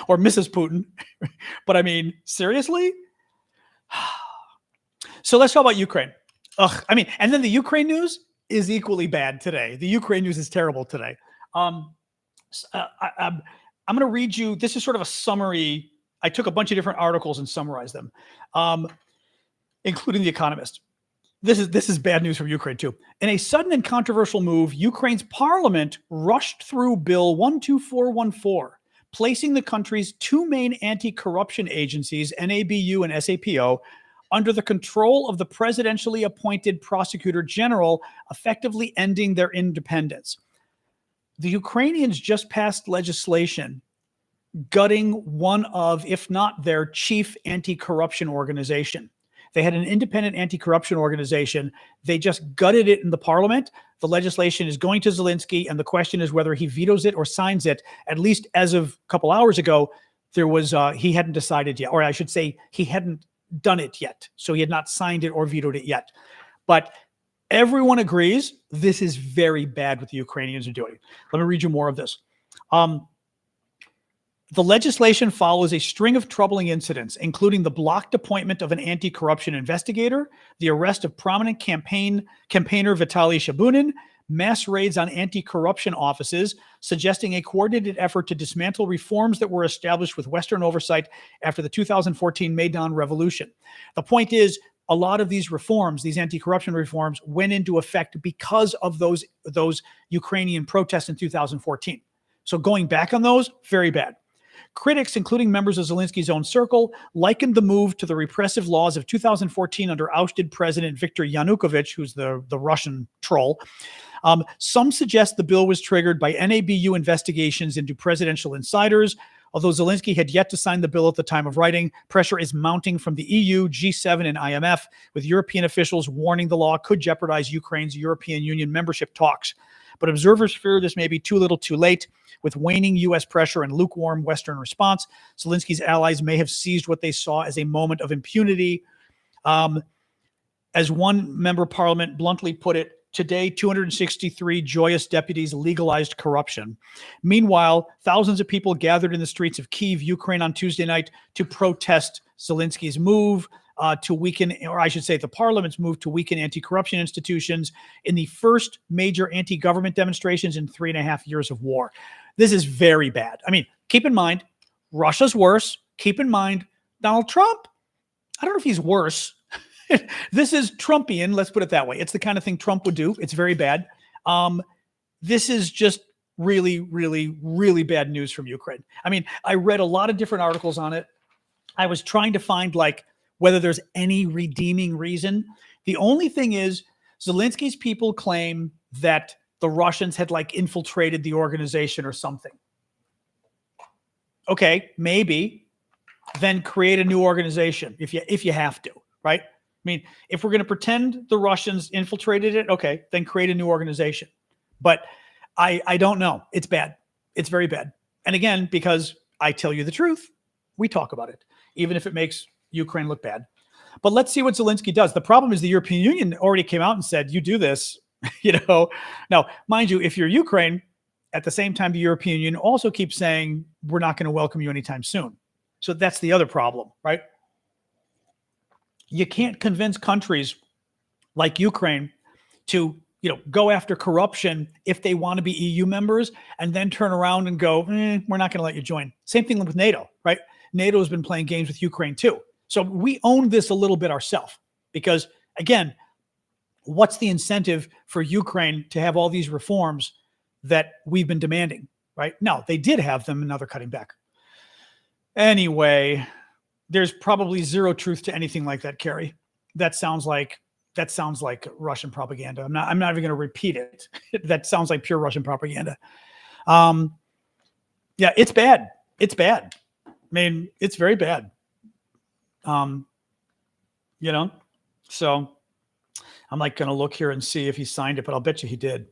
or Mrs. Putin. But seriously? So let's talk about Ukraine. And then the Ukraine news is equally bad today. The Ukraine news is terrible today. I'm going to read you. This is sort of a summary. I took a bunch of different articles and summarized them, including The Economist. This is bad news from Ukraine too. In a sudden and controversial move, Ukraine's parliament rushed through Bill 12414, placing the country's two main anti-corruption agencies, NABU and SAPO, under the control of the presidentially appointed prosecutor general, effectively ending their independence. The Ukrainians just passed legislation gutting one of, if not their chief anti-corruption organization. They had an independent anti-corruption organization. They just gutted it in the parliament. The legislation is going to Zelensky, and the question is whether he vetoes it or signs it. At least as of a couple hours ago, there was he hadn't decided yet, or I should say he hadn't done it yet. So he had not signed it or vetoed it yet. But everyone agrees this is very bad what the Ukrainians are doing. Let me read you more of this. The legislation follows a string of troubling incidents, including the blocked appointment of an anti-corruption investigator, the arrest of prominent campaigner Vitaly Shabunin, mass raids on anti-corruption offices, suggesting a coordinated effort to dismantle reforms that were established with Western oversight after the 2014 Maidan Revolution. The point is, a lot of these reforms, these anti-corruption reforms, went into effect because of those Ukrainian protests in 2014. So going back on those, very bad. Critics, including members of Zelensky's own circle, likened the move to the repressive laws of 2014 under ousted President Viktor Yanukovych, who's the Russian troll. Some suggest the bill was triggered by NABU investigations into presidential insiders. Although Zelensky had yet to sign the bill at the time of writing, pressure is mounting from the EU, G7, and IMF, with European officials warning the law could jeopardize Ukraine's European Union membership talks. But observers fear this may be too little too late. With waning U.S. pressure and lukewarm Western response, Zelensky's allies may have seized what they saw as a moment of impunity. As one member of parliament bluntly put it, today, 263 joyous deputies legalized corruption. Meanwhile, thousands of people gathered in the streets of Kyiv, Ukraine on Tuesday night to protest Zelensky's move to weaken, or I should say the parliament's move to weaken anti-corruption institutions in the first major anti-government demonstrations in 3.5 years of war. This is very bad. I mean, keep in mind, Russia's worse. Keep in mind, Donald Trump, I don't know if he's worse. This is Trumpian, let's put it that way. It's the kind of thing Trump would do. It's very bad. This is just really, really, really bad news from Ukraine. I mean, I read a lot of different articles on it. I was trying to find whether there's any redeeming reason. The only thing is Zelensky's people claim that the Russians had infiltrated the organization or something. Okay, maybe. Then create a new organization if you have to, right? I mean, if we're going to pretend the Russians infiltrated it, okay, then create a new organization. But I don't know. It's bad. It's very bad. And again, because I tell you the truth, we talk about it, even if it makes Ukraine look bad. But let's see what Zelensky does. The problem is the European Union already came out and said, you do this, Now, mind you, if you're Ukraine, at the same time, the European Union also keeps saying, we're not going to welcome you anytime soon. So that's the other problem, right? You can't convince countries like Ukraine to, go after corruption if they want to be EU members and then turn around and go, we're not going to let you join. Same thing with NATO, right? NATO has been playing games with Ukraine too. So we own this a little bit ourselves because, again, what's the incentive for Ukraine to have all these reforms that we've been demanding, right? No, they did have them and now they're cutting back. Anyway, there's probably zero truth to anything like that, Carrie. That sounds like Russian propaganda. I'm not even going to repeat it. That sounds like pure Russian propaganda. Yeah, it's bad. It's bad. I mean, it's very bad. So I'm going to look here and see if he signed it, but I'll bet you he did.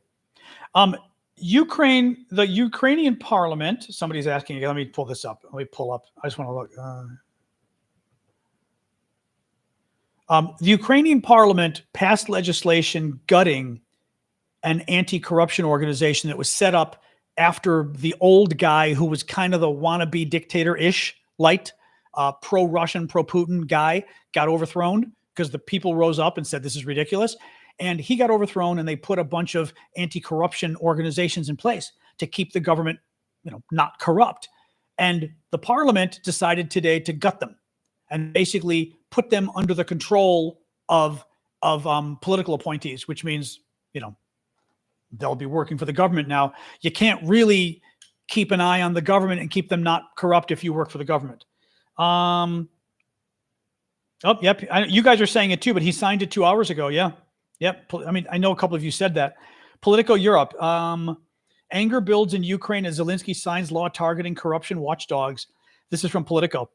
The Ukrainian parliament, somebody's asking again, let me pull this up. Let me pull up. I just want to look. The Ukrainian parliament passed legislation gutting an anti-corruption organization that was set up after the old guy who was kind of the wannabe dictator-ish, light, pro-Russian, pro-Putin guy got overthrown because the people rose up and said, this is ridiculous. And he got overthrown, and they put a bunch of anti-corruption organizations in place to keep the government, not corrupt. And the parliament decided today to gut them and basically put them under the control of political appointees, which means, they'll be working for the government now. You can't really keep an eye on the government and keep them not corrupt if you work for the government. Oh, yep. You guys are saying it too, but he signed it 2 hours ago. Yeah. Yep. I mean, I know a couple of you said that. Politico Europe. Anger builds in Ukraine as Zelensky signs law targeting corruption watchdogs. This is from Politico.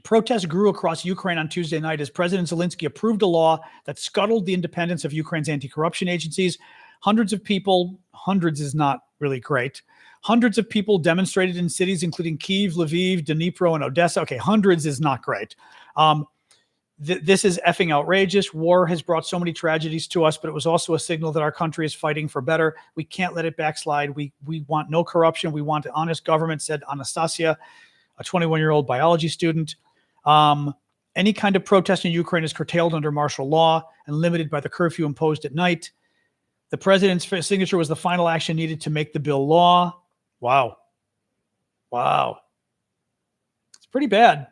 Protests grew across Ukraine on Tuesday night as President Zelensky approved a law that scuttled the independence of Ukraine's anti-corruption agencies. Hundreds is not really great. Hundreds of people demonstrated in cities including Kyiv, Lviv, Dnipro, and Odessa. Okay, hundreds is not great. This is effing outrageous. War has brought so many tragedies to us, but it was also a signal that our country is fighting for better. We can't let it backslide. We want no corruption. We want an honest government, said Anastasia, a 21-year-old biology student. Any kind of protest in Ukraine is curtailed under martial law and limited by the curfew imposed at night. The president's signature was the final action needed to make the bill law. Wow. It's pretty bad.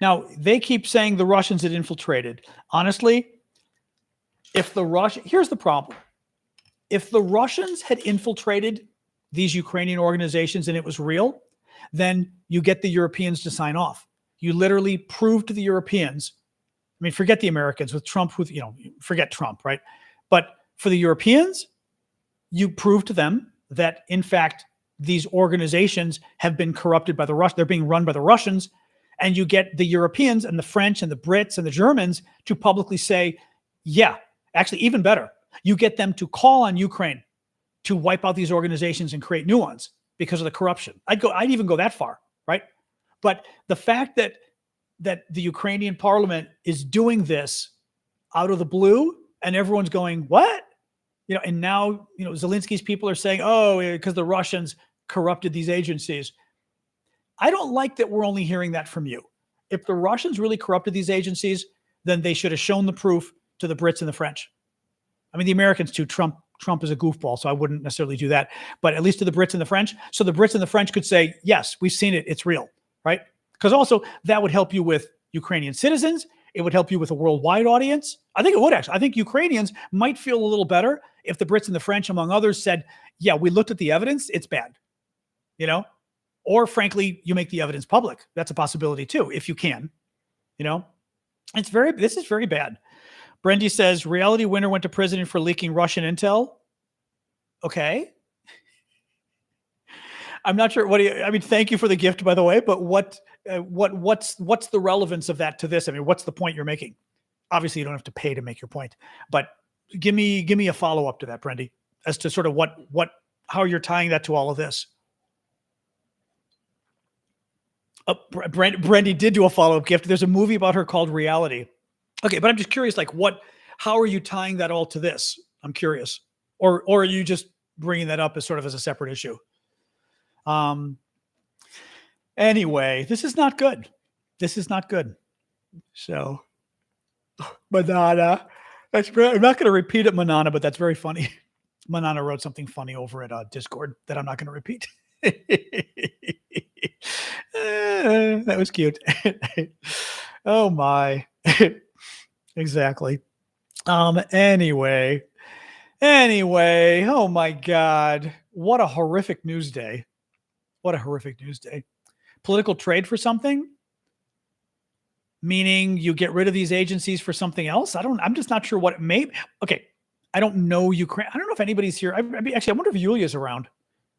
Now, they keep saying the Russians had infiltrated. Honestly, here's the problem. If the Russians had infiltrated these Ukrainian organizations and it was real, then you get the Europeans to sign off. You literally prove to the Europeans, I mean, forget the Americans with Trump, forget Trump, right? But for the Europeans, you prove to them that, in fact, these organizations have been corrupted by the Russians. They're being run by the Russians. And you get the Europeans and the French and the Brits and the Germans to publicly say, yeah, actually, even better, you get them to call on Ukraine to wipe out these organizations and create new ones because of the corruption. I'd even go that far, right? But the fact that the Ukrainian parliament is doing this out of the blue and everyone's going, what? And now, Zelensky's people are saying, oh, because the Russians corrupted these agencies. I don't like that we're only hearing that from you. If the Russians really corrupted these agencies, then they should have shown the proof to the Brits and the French. I mean, the Americans too. Trump is a goofball, so I wouldn't necessarily do that. But at least to the Brits and the French. So the Brits and the French could say, yes, we've seen it. It's real, right? Because also that would help you with Ukrainian citizens. It would help you with a worldwide audience. I think it would actually. I think Ukrainians might feel a little better if the Brits and the French, among others, said, yeah, we looked at the evidence. It's bad, Or frankly, you make the evidence public. That's a possibility too, if you can. This is very bad. Brendy says, reality winner went to prison for leaking Russian intel. Okay. I'm not sure. Thank you for the gift, by the way, but what's the relevance of that to this? I mean, what's the point you're making? Obviously you don't have to pay to make your point, but give me a follow-up to that, Brendy, as to sort of how you're tying that to all of this. Brendy did do a follow-up gift. There's a movie about her called Reality. Okay, but I'm just curious, how are you tying that all to this? I'm curious. Or are you just bringing that up as sort of as a separate issue? Anyway, this is not good. So, Manana. I'm not going to repeat it, Manana, but that's very funny. Manana wrote something funny over at Discord that I'm not going to repeat. That was cute. Oh my. Exactly. Anyway, oh my God. What a horrific news day. Political trade for something? Meaning you get rid of these agencies for something else? I'm just not sure what it may. Okay. I don't know Ukraine. I don't know if anybody's here. Actually, I wonder if Yulia's around.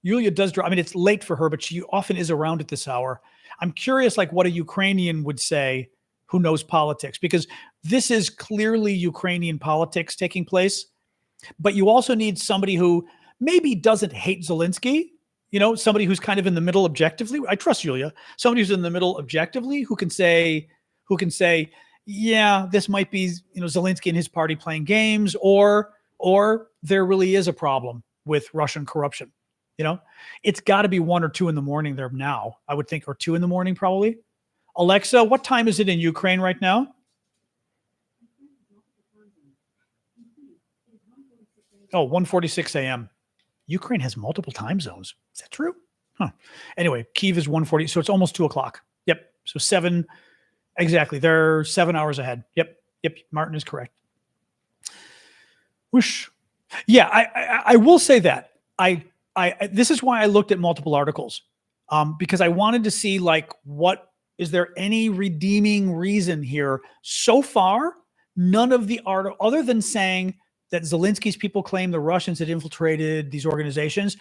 Yulia does draw. I mean, it's late for her, but she often is around at this hour. I'm curious, what a Ukrainian would say who knows politics, because this is clearly Ukrainian politics taking place. But you also need somebody who maybe doesn't hate Zelensky, somebody who's kind of in the middle objectively. I trust Yulia. Somebody who's in the middle objectively who can say, yeah, this might be, Zelensky and his party playing games, or there really is a problem with Russian corruption. It's got to be 1 or 2 in the morning there now, I would think, or 2 in the morning probably. Alexa, what time is it in Ukraine right now? Oh, 1:46 a.m. Ukraine has multiple time zones. Is that true? Huh. Anyway, Kyiv is 1:40, so it's almost 2 o'clock. Yep. So 7, exactly. They're 7 hours ahead. Yep. Yep. Martin is correct. Whoosh. Yeah, I will say that. This is why I looked at multiple articles. Because I wanted to see like what is there any redeeming reason here? So far, none of the article other than saying that Zelensky's people claim the Russians had infiltrated these organizations,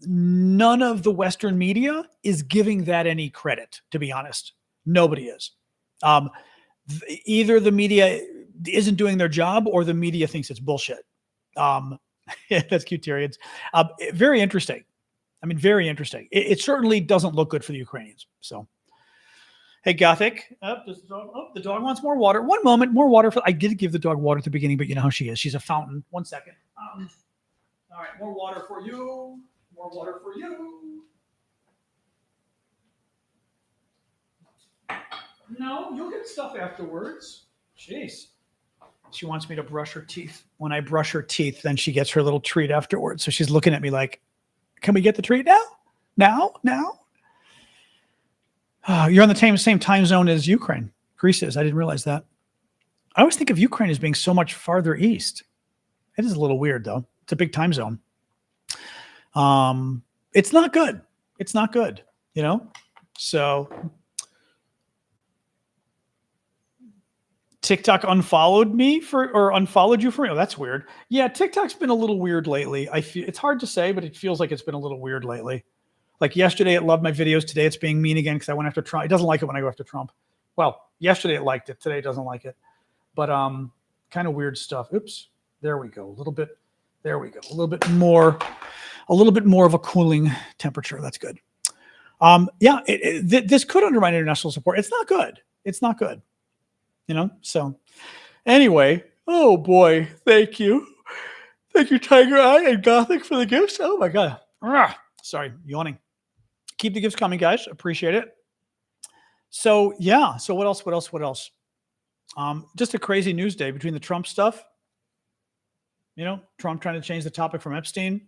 none of the Western media is giving that any credit, to be honest. Nobody is. Either the media isn't doing their job or the media thinks it's bullshit. That's cute, Tyrion. Very interesting. I mean, very interesting. It certainly doesn't look good for the Ukrainians. So, hey, Gothic. The dog wants more water. One moment, more water. I did give the dog water at the beginning, but you know how she is. She's a fountain. 1 second. All right, more water for you. More water for you. No, you'll get stuff afterwards. Jeez. She wants me to brush her teeth. When I brush her teeth, then she gets her little treat afterwards. So she's looking at me like, can we get the treat now? Now? You're on the same time zone as Ukraine. Greece is. I didn't realize that. I always think of Ukraine as being so much farther east. It is a little weird, though. It's a big time zone. It's not good. It's not good, you know? So TikTok unfollowed you for me. Oh, that's weird. Yeah, TikTok's been a little weird lately. It's hard to say, but it feels like it's been a little weird lately. Like yesterday, it loved my videos. Today, it's being mean again because I went after Trump. It doesn't like it when I go after Trump. Well, yesterday it liked it. Today it doesn't like it. But kind of weird stuff. Oops. There we go. A little bit. There we go. A little bit more of a cooling temperature. That's good. Yeah, this could undermine international support. It's not good. It's not good. You know, so anyway, oh boy, thank you, Tiger Eye and Gothic for the gifts. Oh my god, sorry, yawning. Keep the gifts coming, guys. Appreciate it. So yeah, so what else? Just a crazy news day between the Trump stuff. You know, Trump trying to change the topic from Epstein.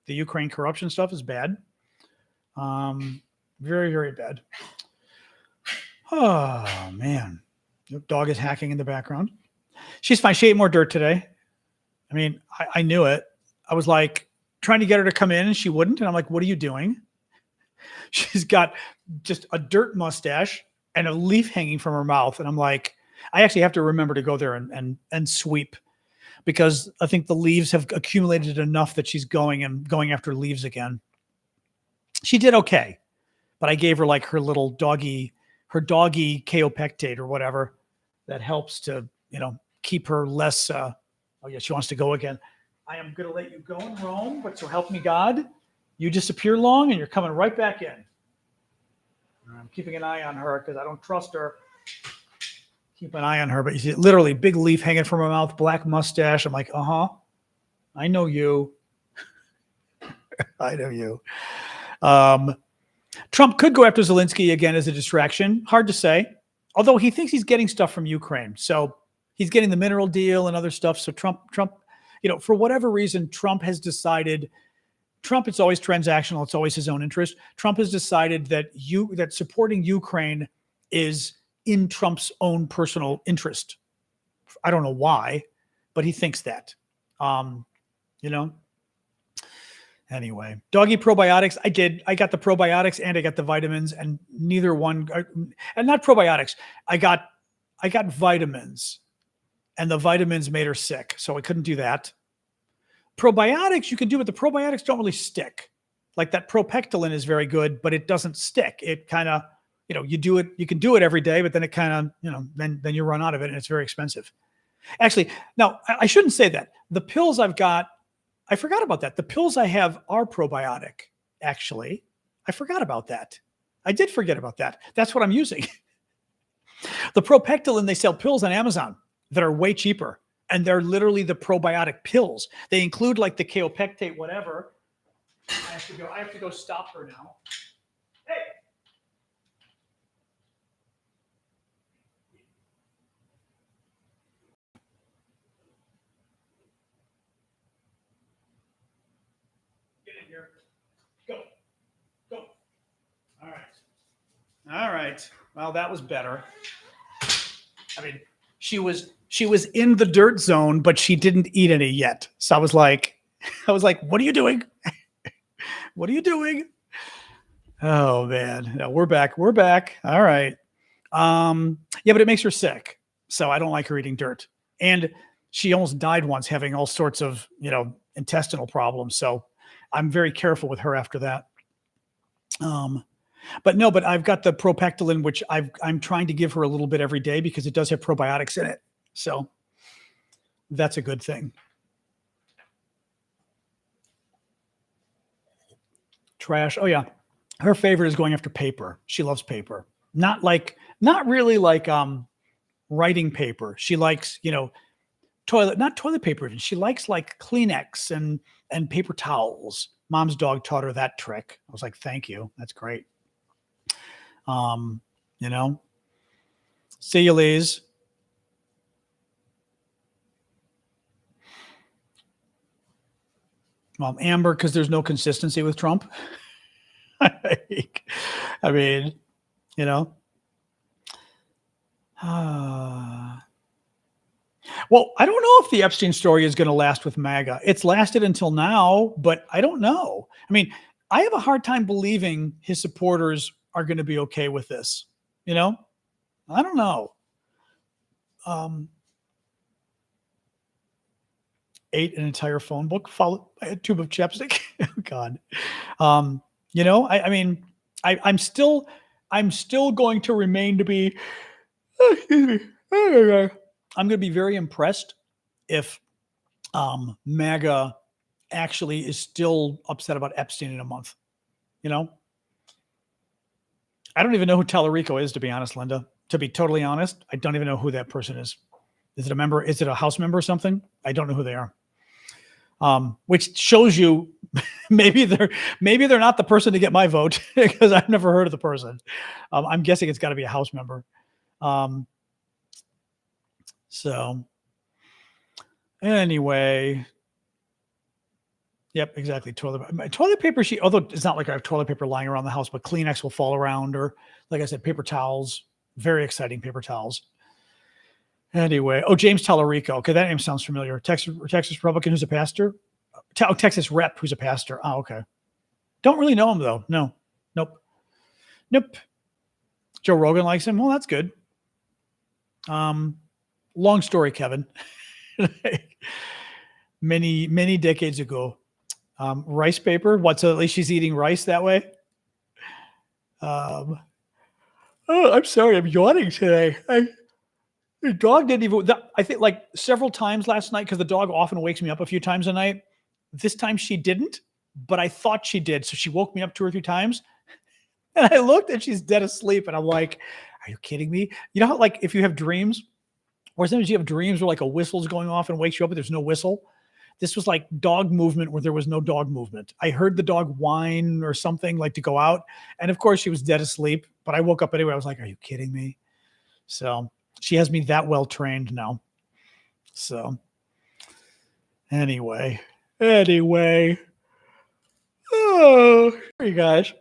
The Ukraine corruption stuff is bad. Very, very bad. Oh man. The dog is hacking in the background. She's fine. She ate more dirt today. I mean, I knew it. I was like trying to get her to come in and she wouldn't. And I'm like, what are you doing? She's got just a dirt mustache and a leaf hanging from her mouth. And I'm like, I actually have to remember to go there and sweep because I think the leaves have accumulated enough that she's going after leaves again. She did okay, but I gave her like her doggy kaopectate or whatever that helps to, you know, keep her less. Oh yeah, she wants to go again. I am going to let you go and roam, but so help me God, you disappear long and you're coming right back in. I'm keeping an eye on her because I don't trust her. Keep an eye on her, but you see literally big leaf hanging from her mouth, black mustache. I'm like, I know you. I know you. Trump could go after Zelensky again as a distraction. Hard to say. Although he thinks he's getting stuff from Ukraine. So he's getting the mineral deal and other stuff. So Trump, you know, for whatever reason, Trump has decided, it's always transactional. It's always his own interest. Trump has decided that supporting Ukraine is in Trump's own personal interest. I don't know why, but he thinks that, you know. Anyway, doggy probiotics. I got the probiotics and I got the vitamins, and neither one, and not probiotics. I got vitamins, and the vitamins made her sick, so I couldn't do that. Probiotics you can do, but the probiotics don't really stick. Like that propectolin is very good, but it doesn't stick. It kind of, you know, you can do it every day, but then it kind of, you know, then you run out of it, and it's very expensive. Actually, now I shouldn't say that. The pills I've got. I forgot about that. The pills I have are probiotic, actually. I forgot about that. I did forget about that. That's what I'm using. The propectolin, they sell pills on Amazon that are way cheaper, and they're literally the probiotic pills. They include like the kaopectate, whatever. I have to go stop her now. Hey. here. Go. All right. Well, that was better. I mean, she was in the dirt zone, but she didn't eat any yet. So I was like, what are you doing? What are you doing? Oh man, no, we're back. All right. Yeah, but it makes her sick. So I don't like her eating dirt. And she almost died once having all sorts of, intestinal problems. So I'm very careful with her after that. But I've got the propectolin, which I'm trying to give her a little bit every day because it does have probiotics in it. So that's a good thing. Trash. Oh yeah. Her favorite is going after paper. She loves paper. Not really like writing paper. She likes, not toilet paper even. She likes like Kleenex and paper towels. Mom's dog taught her that trick. I was like, thank you. That's great. See you, Liz. Amber, because there's no consistency with Trump. I mean, well, I don't know if the Epstein story is going to last with MAGA. It's lasted until now, but I don't know. I mean, I have a hard time believing his supporters are going to be okay with this. I don't know. Ate an entire phone book followed by a tube of chapstick. Oh God. I'm still going to remain to be, excuse me. I'm going to be very impressed if MAGA actually is still upset about Epstein in a month. I don't even know who Tallarico is, to be honest, Linda. To be totally honest, I don't even know who that person is. Is it a member? Is it a House member or something? I don't know who they are. Which shows you maybe they're not the person to get my vote because I've never heard of the person. I'm guessing it's got to be a House member. So anyway, yep, exactly. Toilet paper sheet, although it's not like I have toilet paper lying around the house, but Kleenex will fall around, or like I said, paper towels. Very exciting paper towels. Anyway, James Tallarico. Okay, that name sounds familiar. Texas Republican who's a pastor. Texas rep who's a pastor. Oh, okay. Don't really know him though. No. Nope. Joe Rogan likes him. Well, that's good. Long story, Kevin. many decades ago. Rice paper. What? So at least she's eating rice that way. Oh, I'm sorry. I'm yawning today. The dog didn't even, I think like several times last night, because the dog often wakes me up a few times a night. This time she didn't, but I thought she did. So she woke me up 2 or 3 times and I looked and she's dead asleep. And I'm like, are you kidding me? You know how like if you have dreams, or sometimes you have dreams where like a whistle's going off and wakes you up, but there's no whistle. This was like dog movement where there was no dog movement. I heard the dog whine or something like to go out. And of course she was dead asleep, but I woke up anyway. I was like, are you kidding me? So she has me that well trained now. So anyway. Oh, you guys.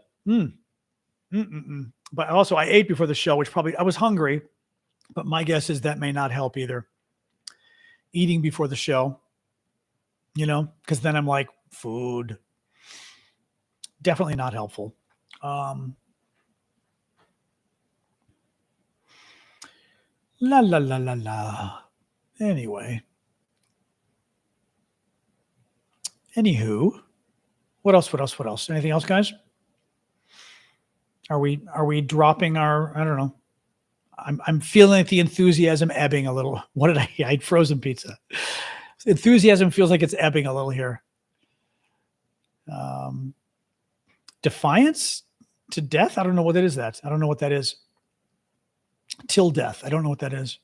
But also I ate before the show, which probably I was hungry, but my guess is that may not help either. Eating before the show, because then I'm like, food. Definitely not helpful. La la la la la. Anyway. Anywho, what else? Anything else, guys? Are we dropping our? I don't know. I'm feeling like the enthusiasm ebbing a little. What did I eat? I ate frozen pizza. Enthusiasm feels like it's ebbing a little here. Defiance to death. I don't know what it is. I don't know what that is. Till death. I don't know what that is.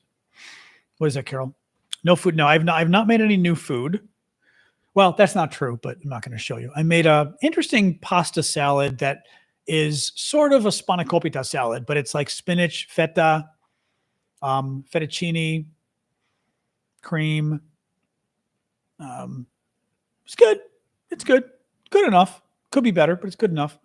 What is that, Carol? No food. No, I've not made any new food. Well, that's not true, but I'm not going to show you. I made a interesting pasta salad that is sort of a spanakopita salad, but it's like spinach, feta, fettuccine, cream. It's good. Good enough. Could be better, but it's good enough.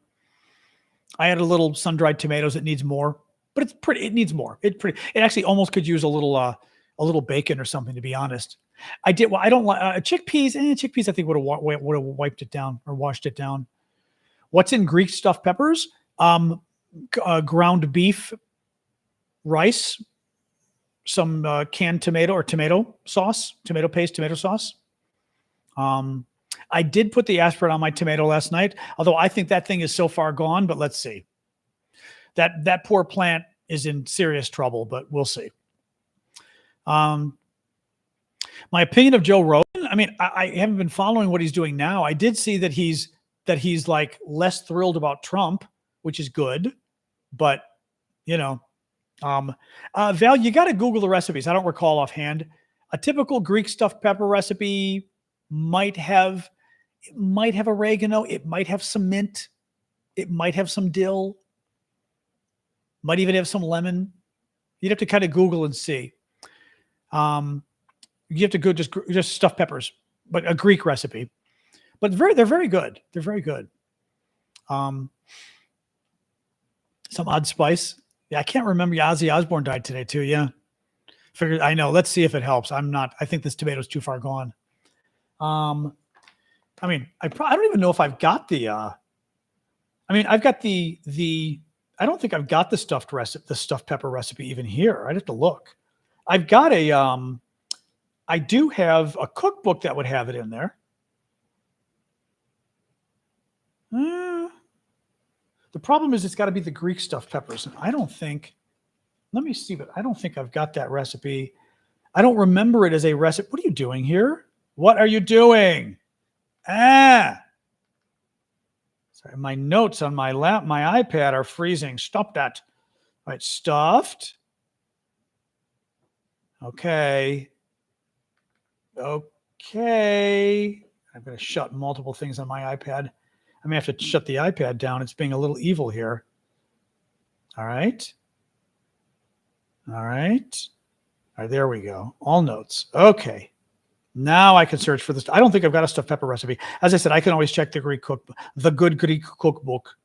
I added a little sun-dried tomatoes. It needs more, but it's pretty. It needs more. It actually almost could use a little bacon or something, to be honest. I did. Well, I don't like chickpeas. Chickpeas, I think would have wiped it down or washed it down. What's in Greek stuffed peppers? Ground beef, rice, some canned tomato or tomato sauce, tomato paste, tomato sauce. I did put the aspirin on my tomato last night, although I think that thing is so far gone, but let's see. That poor plant is in serious trouble, but we'll see. My opinion of Joe Rogan, I mean, I haven't been following what he's doing now. I did see that he's like less thrilled about Trump, which is good, but you know, Val, you got to Google the recipes. I don't recall offhand. A typical Greek stuffed pepper recipe might have oregano. It might have some mint. It might have some dill. Might even have some lemon. You'd have to kind of Google and see. You have to go just stuffed peppers, but a Greek recipe. But they're very good. They're very good. Some odd spice. Yeah, I can't remember. Ozzy Osbourne died today too. Yeah, figured. I know. Let's see if it helps. I think this tomato's too far gone. I mean, I don't even know if I've got the. I've got the. I don't think I've got the stuffed pepper recipe even here. I'd have to look. I've got I do have a cookbook that would have it in there. The problem is it's got to be the Greek stuffed peppers. And I don't think, let me see, but I don't think I've got that recipe. I don't remember it as a recipe. What are you doing here? What are you doing? Sorry, my notes on my iPad are freezing. Stop that. All right, stuffed. Okay. I'm going to shut multiple things on my iPad. I may have to shut the iPad down. It's being a little evil here. All right. There we go. All notes. Okay. Now I can search for this. I don't think I've got a stuffed pepper recipe. As I said, I can always check the good Greek cookbook.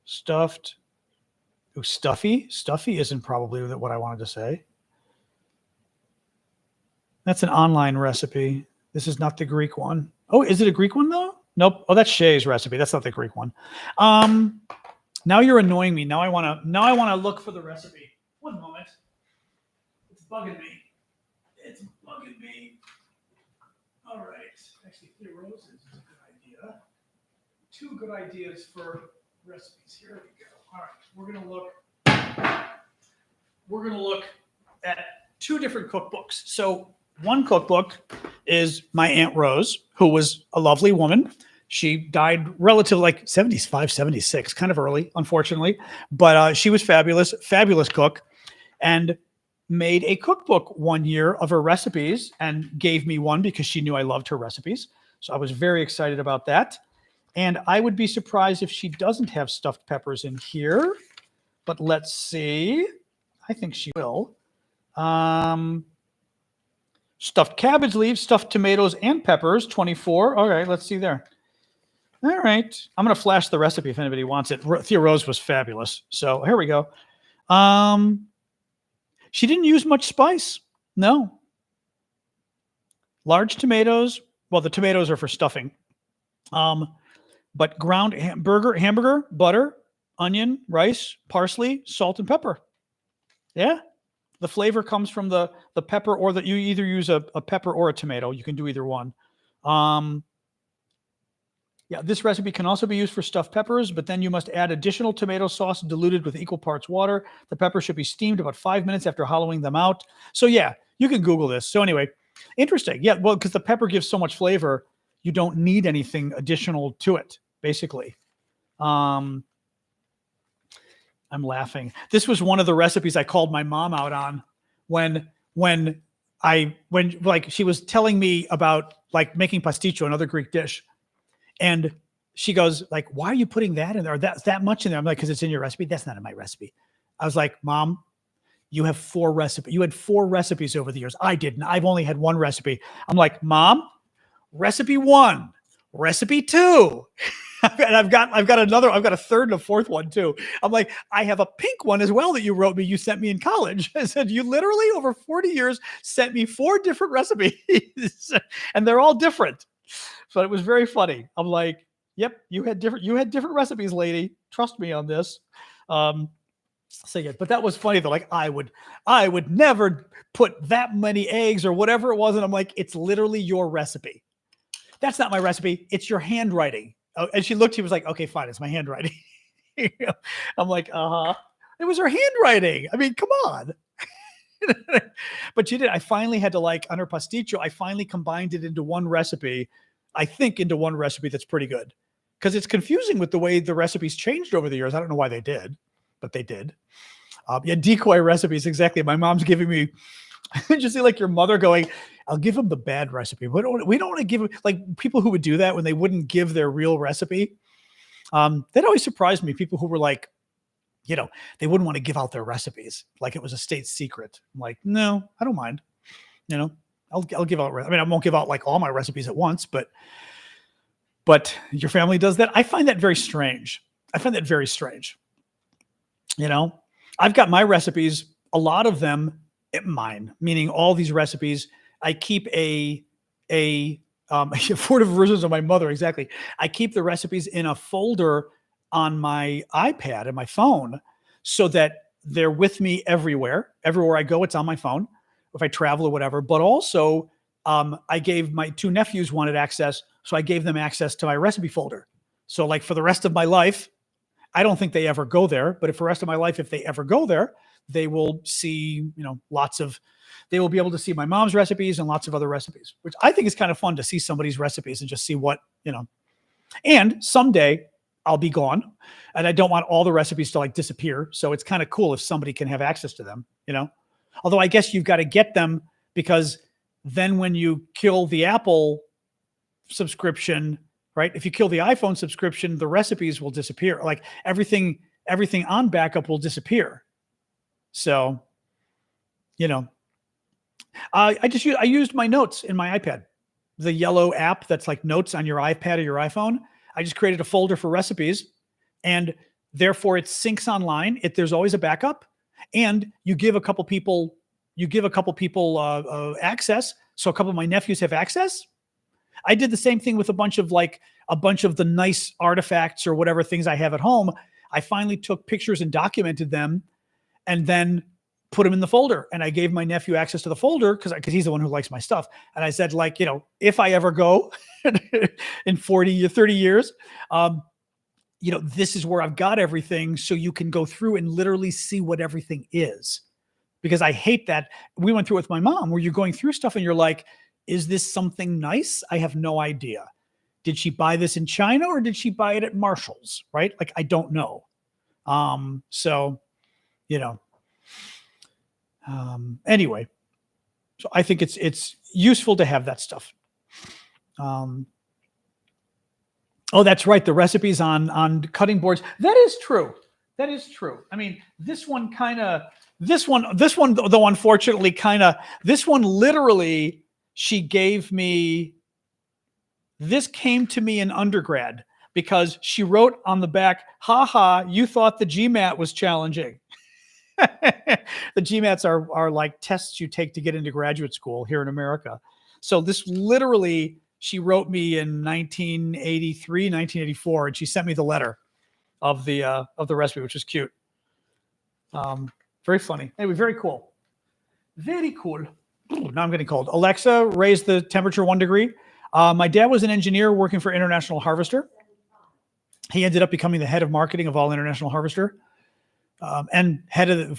Stuffed. Ooh, stuffy. Stuffy isn't probably what I wanted to say. That's an online recipe. This is not the Greek one. Oh, is it a Greek one though? Nope. Oh, that's Shay's recipe. That's not the Greek one. Now you're annoying me. Now I want to look for the recipe. One moment. It's bugging me. All right. Actually, 3 roses is a good idea. 2 good ideas for recipes. Here we go. All right. We're gonna look at 2 different cookbooks. So one cookbook is my Aunt Rose, who was a lovely woman. She died relatively like 75, 76, kind of early, unfortunately. But she was fabulous cook, and made a cookbook one year of her recipes and gave me one because she knew I loved her recipes. So I was very excited about that. And I would be surprised if she doesn't have stuffed peppers in here. But let's see. I think she will. Stuffed cabbage leaves, stuffed tomatoes, and peppers, 24. All right, let's see there. All right. I'm going to flash the recipe if anybody wants it. Thea Rose was fabulous. So here we go. She didn't use much spice. No. Large tomatoes. Well, the tomatoes are for stuffing. But ground hamburger, butter, onion, rice, parsley, salt, and pepper. Yeah. The flavor comes from the pepper, or that you either use a pepper or a tomato. You can do either one. Yeah, this recipe can also be used for stuffed peppers, but then you must add additional tomato sauce diluted with equal parts water. The pepper should be steamed about 5 minutes after hollowing them out. So yeah, you can Google this. So anyway, interesting. Yeah, well, because the pepper gives so much flavor, you don't need anything additional to it, basically. I'm laughing. This was one of the recipes I called my mom out on when she was telling me about like making pasticcio, another Greek dish. And she goes like, why are you putting that in there? Or that's that much in there? I'm like, because it's in your recipe. That's not in my recipe. I was like, Mom, you have 4 recipes. You had 4 recipes over the years. I didn't. I've only had 1 recipe. I'm like, Mom, recipe 1, recipe 2. And I've got a third and a fourth one too. I'm like, I have a pink one as well that you wrote me. You sent me in college. I said, you literally over 40 years sent me 4 different recipes and they're all different. So it was very funny. I'm like, yep, you had different recipes, lady. Trust me on this. So yeah, but that was funny though. Like I would never put that many eggs or whatever it was. And I'm like, it's literally your recipe. That's not my recipe. It's your handwriting. Oh, and she was like, okay, fine. It's my handwriting. I'm like, it was her handwriting. I mean, come on. But she did. I finally had to on her pasticcio, I finally combined it into one recipe. I think into one recipe that's pretty good. Because it's confusing with the way the recipes changed over the years. I don't know why they did, but they did. Yeah, decoy recipes, exactly. My mom's giving me, just see like your mother going, I'll give them the bad recipe. We don't want to give them, like people who would do that when they wouldn't give their real recipe. That always surprised me. People who were like, they wouldn't want to give out their recipes like it was a state secret. I'm like, no, I don't mind. I'll give out. I mean, I won't give out like all my recipes at once, but your family does that. I find that very strange. I've got my recipes, a lot of them mine, meaning all these recipes. I keep affordable versions of my mother. Exactly. I keep the recipes in a folder on my iPad and my phone so that they're with me everywhere. Everywhere I go, it's on my phone if I travel or whatever. But also, I gave my 2 nephews wanted access. So I gave them access to my recipe folder. So like for the rest of my life, I don't think they ever go there, but for the rest of my life, if they ever go there, they will see, they will be able to see my mom's recipes and lots of other recipes, which I think is kind of fun to see somebody's recipes and just see what, and someday I'll be gone and I don't want all the recipes to disappear. So it's kind of cool if somebody can have access to them, although I guess you've got to get them because then when you kill the Apple subscription, right? If you kill the iPhone subscription, the recipes will disappear. Like everything on backup will disappear. So, I used my notes in my iPad, the yellow app that's like notes on your iPad or your iPhone. I just created a folder for recipes and therefore it syncs online. There's always a backup and you give a couple people access. So a couple of my nephews have access. I did the same thing with a bunch of the nice artifacts or whatever things I have at home. I finally took pictures and documented them and then put them in the folder. And I gave my nephew access to the folder because he's the one who likes my stuff. And I said, if I ever go in 40 or 30 years, this is where I've got everything. So you can go through and literally see what everything is. Because I hate that. We went through it with my mom where you're going through stuff and you're like, is this something nice? I have no idea. Did she buy this in China or did she buy it at Marshall's? Right? Like, I don't know. Anyway, so I think it's useful to have that stuff. Oh, that's right. The recipes on cutting boards. That is true. I mean, this one though, unfortunately, this one literally, she gave me, this came to me in undergrad because she wrote on the back, haha, you thought the GMAT was challenging. The GMATs are like tests you take to get into graduate school here in America. So this literally, she wrote me in 1983, 1984, and she sent me the letter of the recipe, which is cute. Very funny. Anyway, very cool. Very cool. Now I'm getting cold. Alexa, raise the temperature 1 degree. My dad was an engineer working for International Harvester. He ended up becoming the head of marketing of all International Harvester and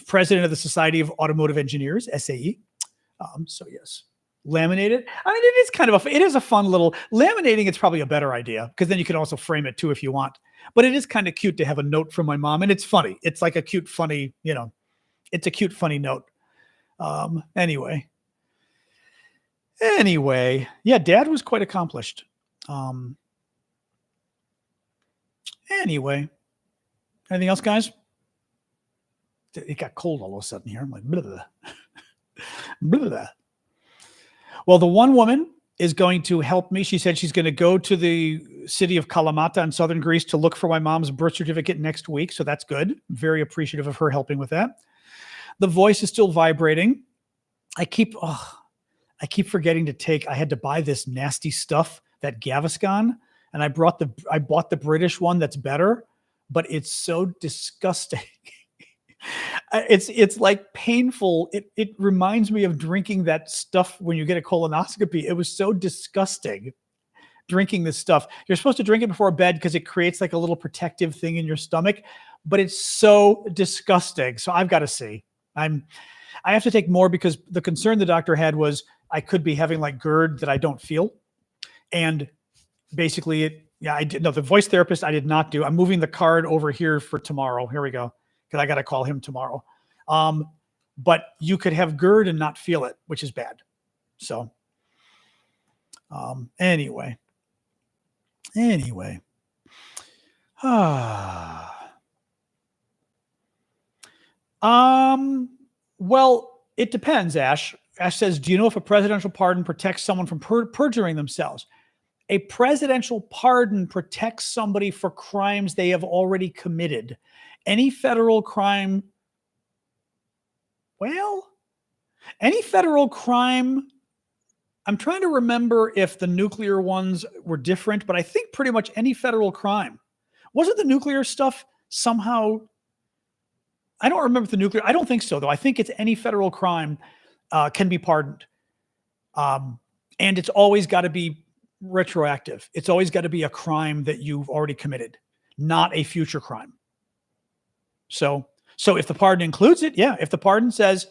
president of the Society of Automotive Engineers, SAE. So yes, laminated. I mean, it is a fun little laminating. It's probably a better idea because then you can also frame it too if you want. But it is kind of cute to have a note from my mom, and it's funny. It's like a cute, funny, it's a cute, funny note. Anyway, yeah, Dad was quite accomplished. Anyway, anything else, guys? It got cold all of a sudden here. I'm like, blah, blah, blah, blah. Well, the one woman is going to help me. She said she's going to go to the city of Kalamata in southern Greece to look for my mom's birth certificate next week. So that's good. Very appreciative of her helping with that. The voice is still vibrating. I keep forgetting to take. I had to buy this nasty stuff, that Gaviscon, and I bought the British one that's better, but it's so disgusting. It's like painful. It reminds me of drinking that stuff when you get a colonoscopy. It was so disgusting drinking this stuff. You're supposed to drink it before bed because it creates like a little protective thing in your stomach, but it's so disgusting. So I've got to see. I have to take more because the concern the doctor had was I could be having like GERD that I don't feel. And basically I did. No, the voice therapist I did not do. I'm moving the card over here for tomorrow. Here we go. Because I got to call him tomorrow. But you could have GERD and not feel it, which is bad. So anyway. Well, it depends, Ash. Ash says, do you know if a presidential pardon protects someone from perjuring themselves? A presidential pardon protects somebody for crimes they have already committed. Any federal crime, I'm trying to remember if the nuclear ones were different, but I think pretty much any federal crime. Wasn't the nuclear stuff somehow, I don't remember the nuclear, I don't think so though. I think it's any federal crime can be pardoned. And it's always got to be retroactive. It's always got to be a crime that you've already committed, not a future crime. So if the pardon includes it, yeah. If the pardon says,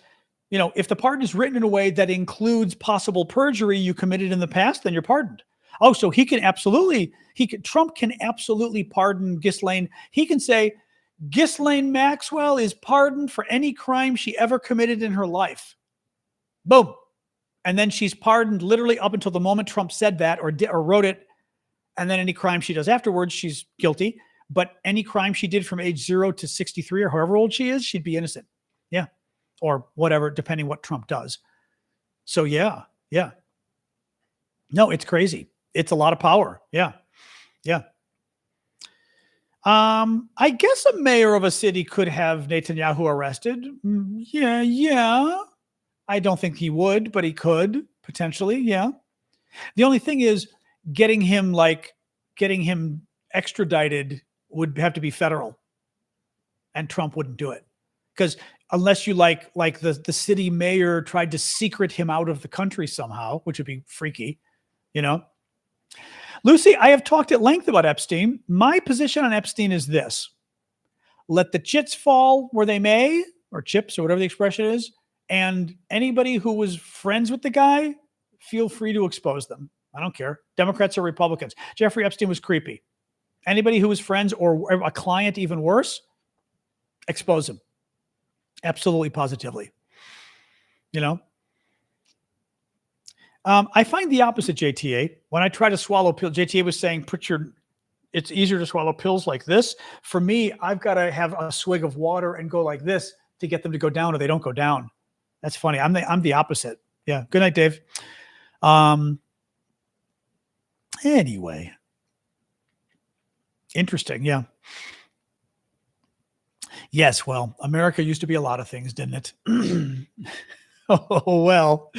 if the pardon is written in a way that includes possible perjury you committed in the past, then you're pardoned. Oh, so Trump can absolutely pardon Ghislaine. He can say, Ghislaine Maxwell is pardoned for any crime she ever committed in her life. Boom. And then she's pardoned literally up until the moment Trump said that or wrote it. And then any crime she does afterwards, she's guilty. But any crime she did from age 0 to 63 or however old she is, she'd be innocent. Yeah. Or whatever, depending what Trump does. So yeah. No, it's crazy. It's a lot of power. Yeah. I guess a mayor of a city could have Netanyahu arrested. Yeah. I don't think he would, but he could potentially. Yeah. The only thing is getting him extradited would have to be federal, and Trump wouldn't do it because unless you like the city mayor tried to secret him out of the country somehow, which would be freaky, Lucy, I have talked at length about Epstein. My position on Epstein is this: let the chits fall where they may, or chips, or whatever the expression is. And anybody who was friends with the guy, feel free to expose them. I don't care. Democrats or Republicans. Jeffrey Epstein was creepy. Anybody who was friends or a client, even worse, expose him. Absolutely, positively. I find the opposite, JTA. When I try to swallow pills, JTA was saying, it's easier to swallow pills like this. For me, I've got to have a swig of water and go like this to get them to go down, or they don't go down. That's funny. I'm the opposite. Yeah. Good night, Dave. Anyway. Interesting. Yeah. Yes. Well, America used to be a lot of things, didn't it? Oh, well.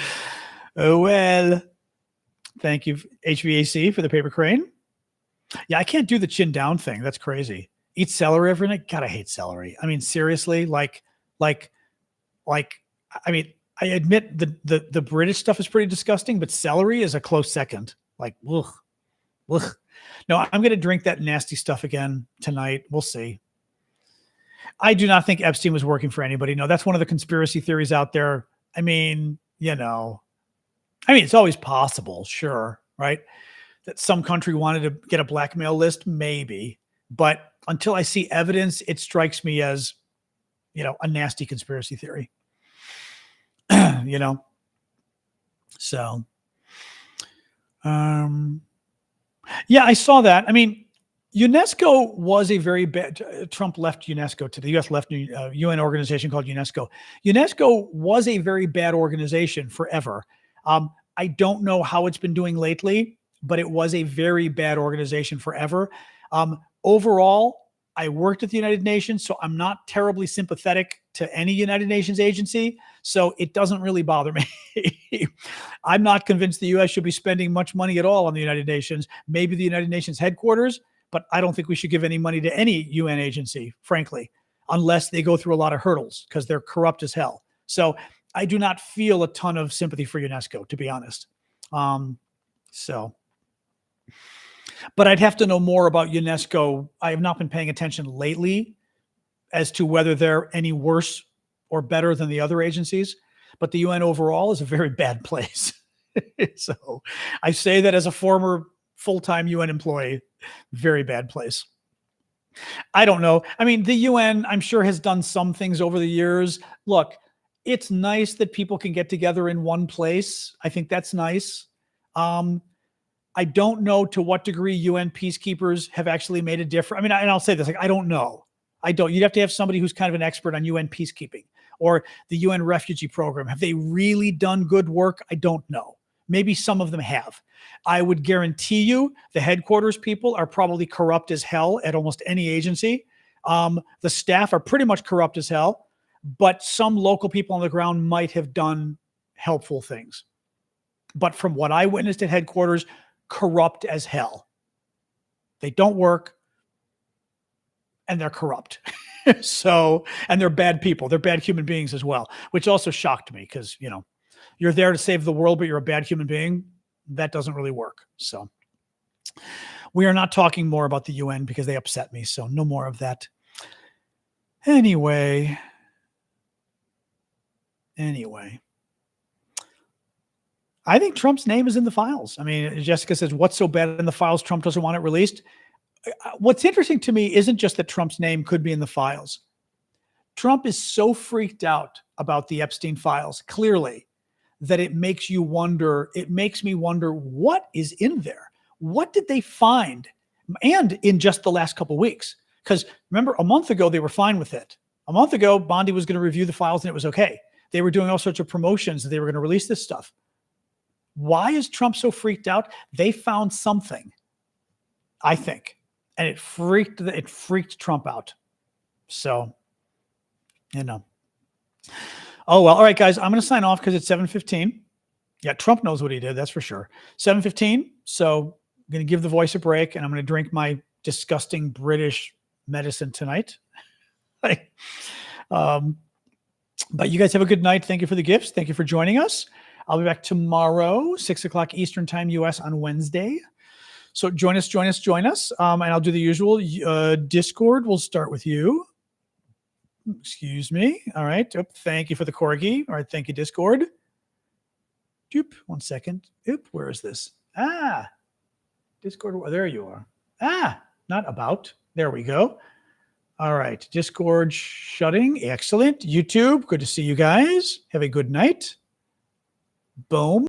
Thank you, HVAC, for the paper crane. Yeah. I can't do the chin down thing. That's crazy. Eat celery every night. God, I hate celery. I mean, seriously, I mean, I admit the British stuff is pretty disgusting, but celery is a close second. Like, ugh. No, I'm going to drink that nasty stuff again tonight. We'll see. I do not think Epstein was working for anybody. No, that's one of the conspiracy theories out there. I mean, it's always possible, sure, right? That some country wanted to get a blackmail list, maybe. But until I see evidence, it strikes me as, a nasty conspiracy theory. So, yeah, I saw that. I mean, UNESCO was a very bad, Trump left UNESCO to the U.S. left a UN organization called UNESCO. UNESCO was a very bad organization forever. I don't know how it's been doing lately, but it was a very bad organization forever. Overall, I worked at the United Nations, so I'm not terribly sympathetic to any United Nations agency, so it doesn't really bother me. I'm not convinced the U.S. should be spending much money at all on the United Nations, maybe the United Nations headquarters, but I don't think we should give any money to any UN agency, frankly, unless they go through a lot of hurdles because they're corrupt as hell. So I do not feel a ton of sympathy for UNESCO, to be honest. But I'd have to know more about UNESCO. I have not been paying attention lately as to whether they're any worse or better than the other agencies. But the UN overall is a very bad place. So I say that as a former full-time UN employee, very bad place. I don't know. I mean, the UN, I'm sure, has done some things over the years. Look, it's nice that people can get together in one place. I think that's nice. I don't know to what degree UN peacekeepers have actually made a difference. I mean, and I'll say this, like, I don't know. I don't. You'd have to have somebody who's kind of an expert on UN peacekeeping or the UN refugee program. Have they really done good work? I don't know. Maybe some of them have. I would guarantee you the headquarters people are probably corrupt as hell at almost any agency. The staff are pretty much corrupt as hell, but some local people on the ground might have done helpful things. But from what I witnessed at headquarters, corrupt as hell. They don't work and they're corrupt. And they're bad people. They're bad human beings as well, which also shocked me because, you know, you're there to save the world, but you're a bad human being. That doesn't really work. So we are not talking more about the UN because they upset me. So no more of that. Anyway. I think Trump's name is in the files. I mean, Jessica says, what's so bad in the files? Trump doesn't want it released. What's interesting to me isn't just that Trump's name could be in the files. Trump is so freaked out about the Epstein files, clearly, that it makes me wonder what is in there. What did they find? And in just the last couple of weeks, because remember, a month ago, they were fine with it. A month ago, Bondi was going to review the files and it was okay. They were doing all sorts of promotions that they were going to release this stuff. Why is Trump so freaked out? They found something, I think, and it freaked Trump out. So, you know. Oh, well. All right, guys, I'm going to sign off because it's 7:15. Yeah, Trump knows what he did. That's for sure. 7:15. So I'm going to give the voice a break and I'm going to drink my disgusting British medicine tonight. But you guys have a good night. Thank you for the gifts. Thank you for joining us. I'll be back tomorrow, 6 o'clock Eastern time, US on Wednesday. So join us. And I'll do the usual. Discord, we'll start with you. Excuse me. All right. Thank you for the corgi. All right. Thank you, Discord. Oop, 1 second. Oop, where is this? Discord. There you are. Not about. There we go. All right. Discord shutting. Excellent. YouTube. Good to see you guys. Have a good night. Boom.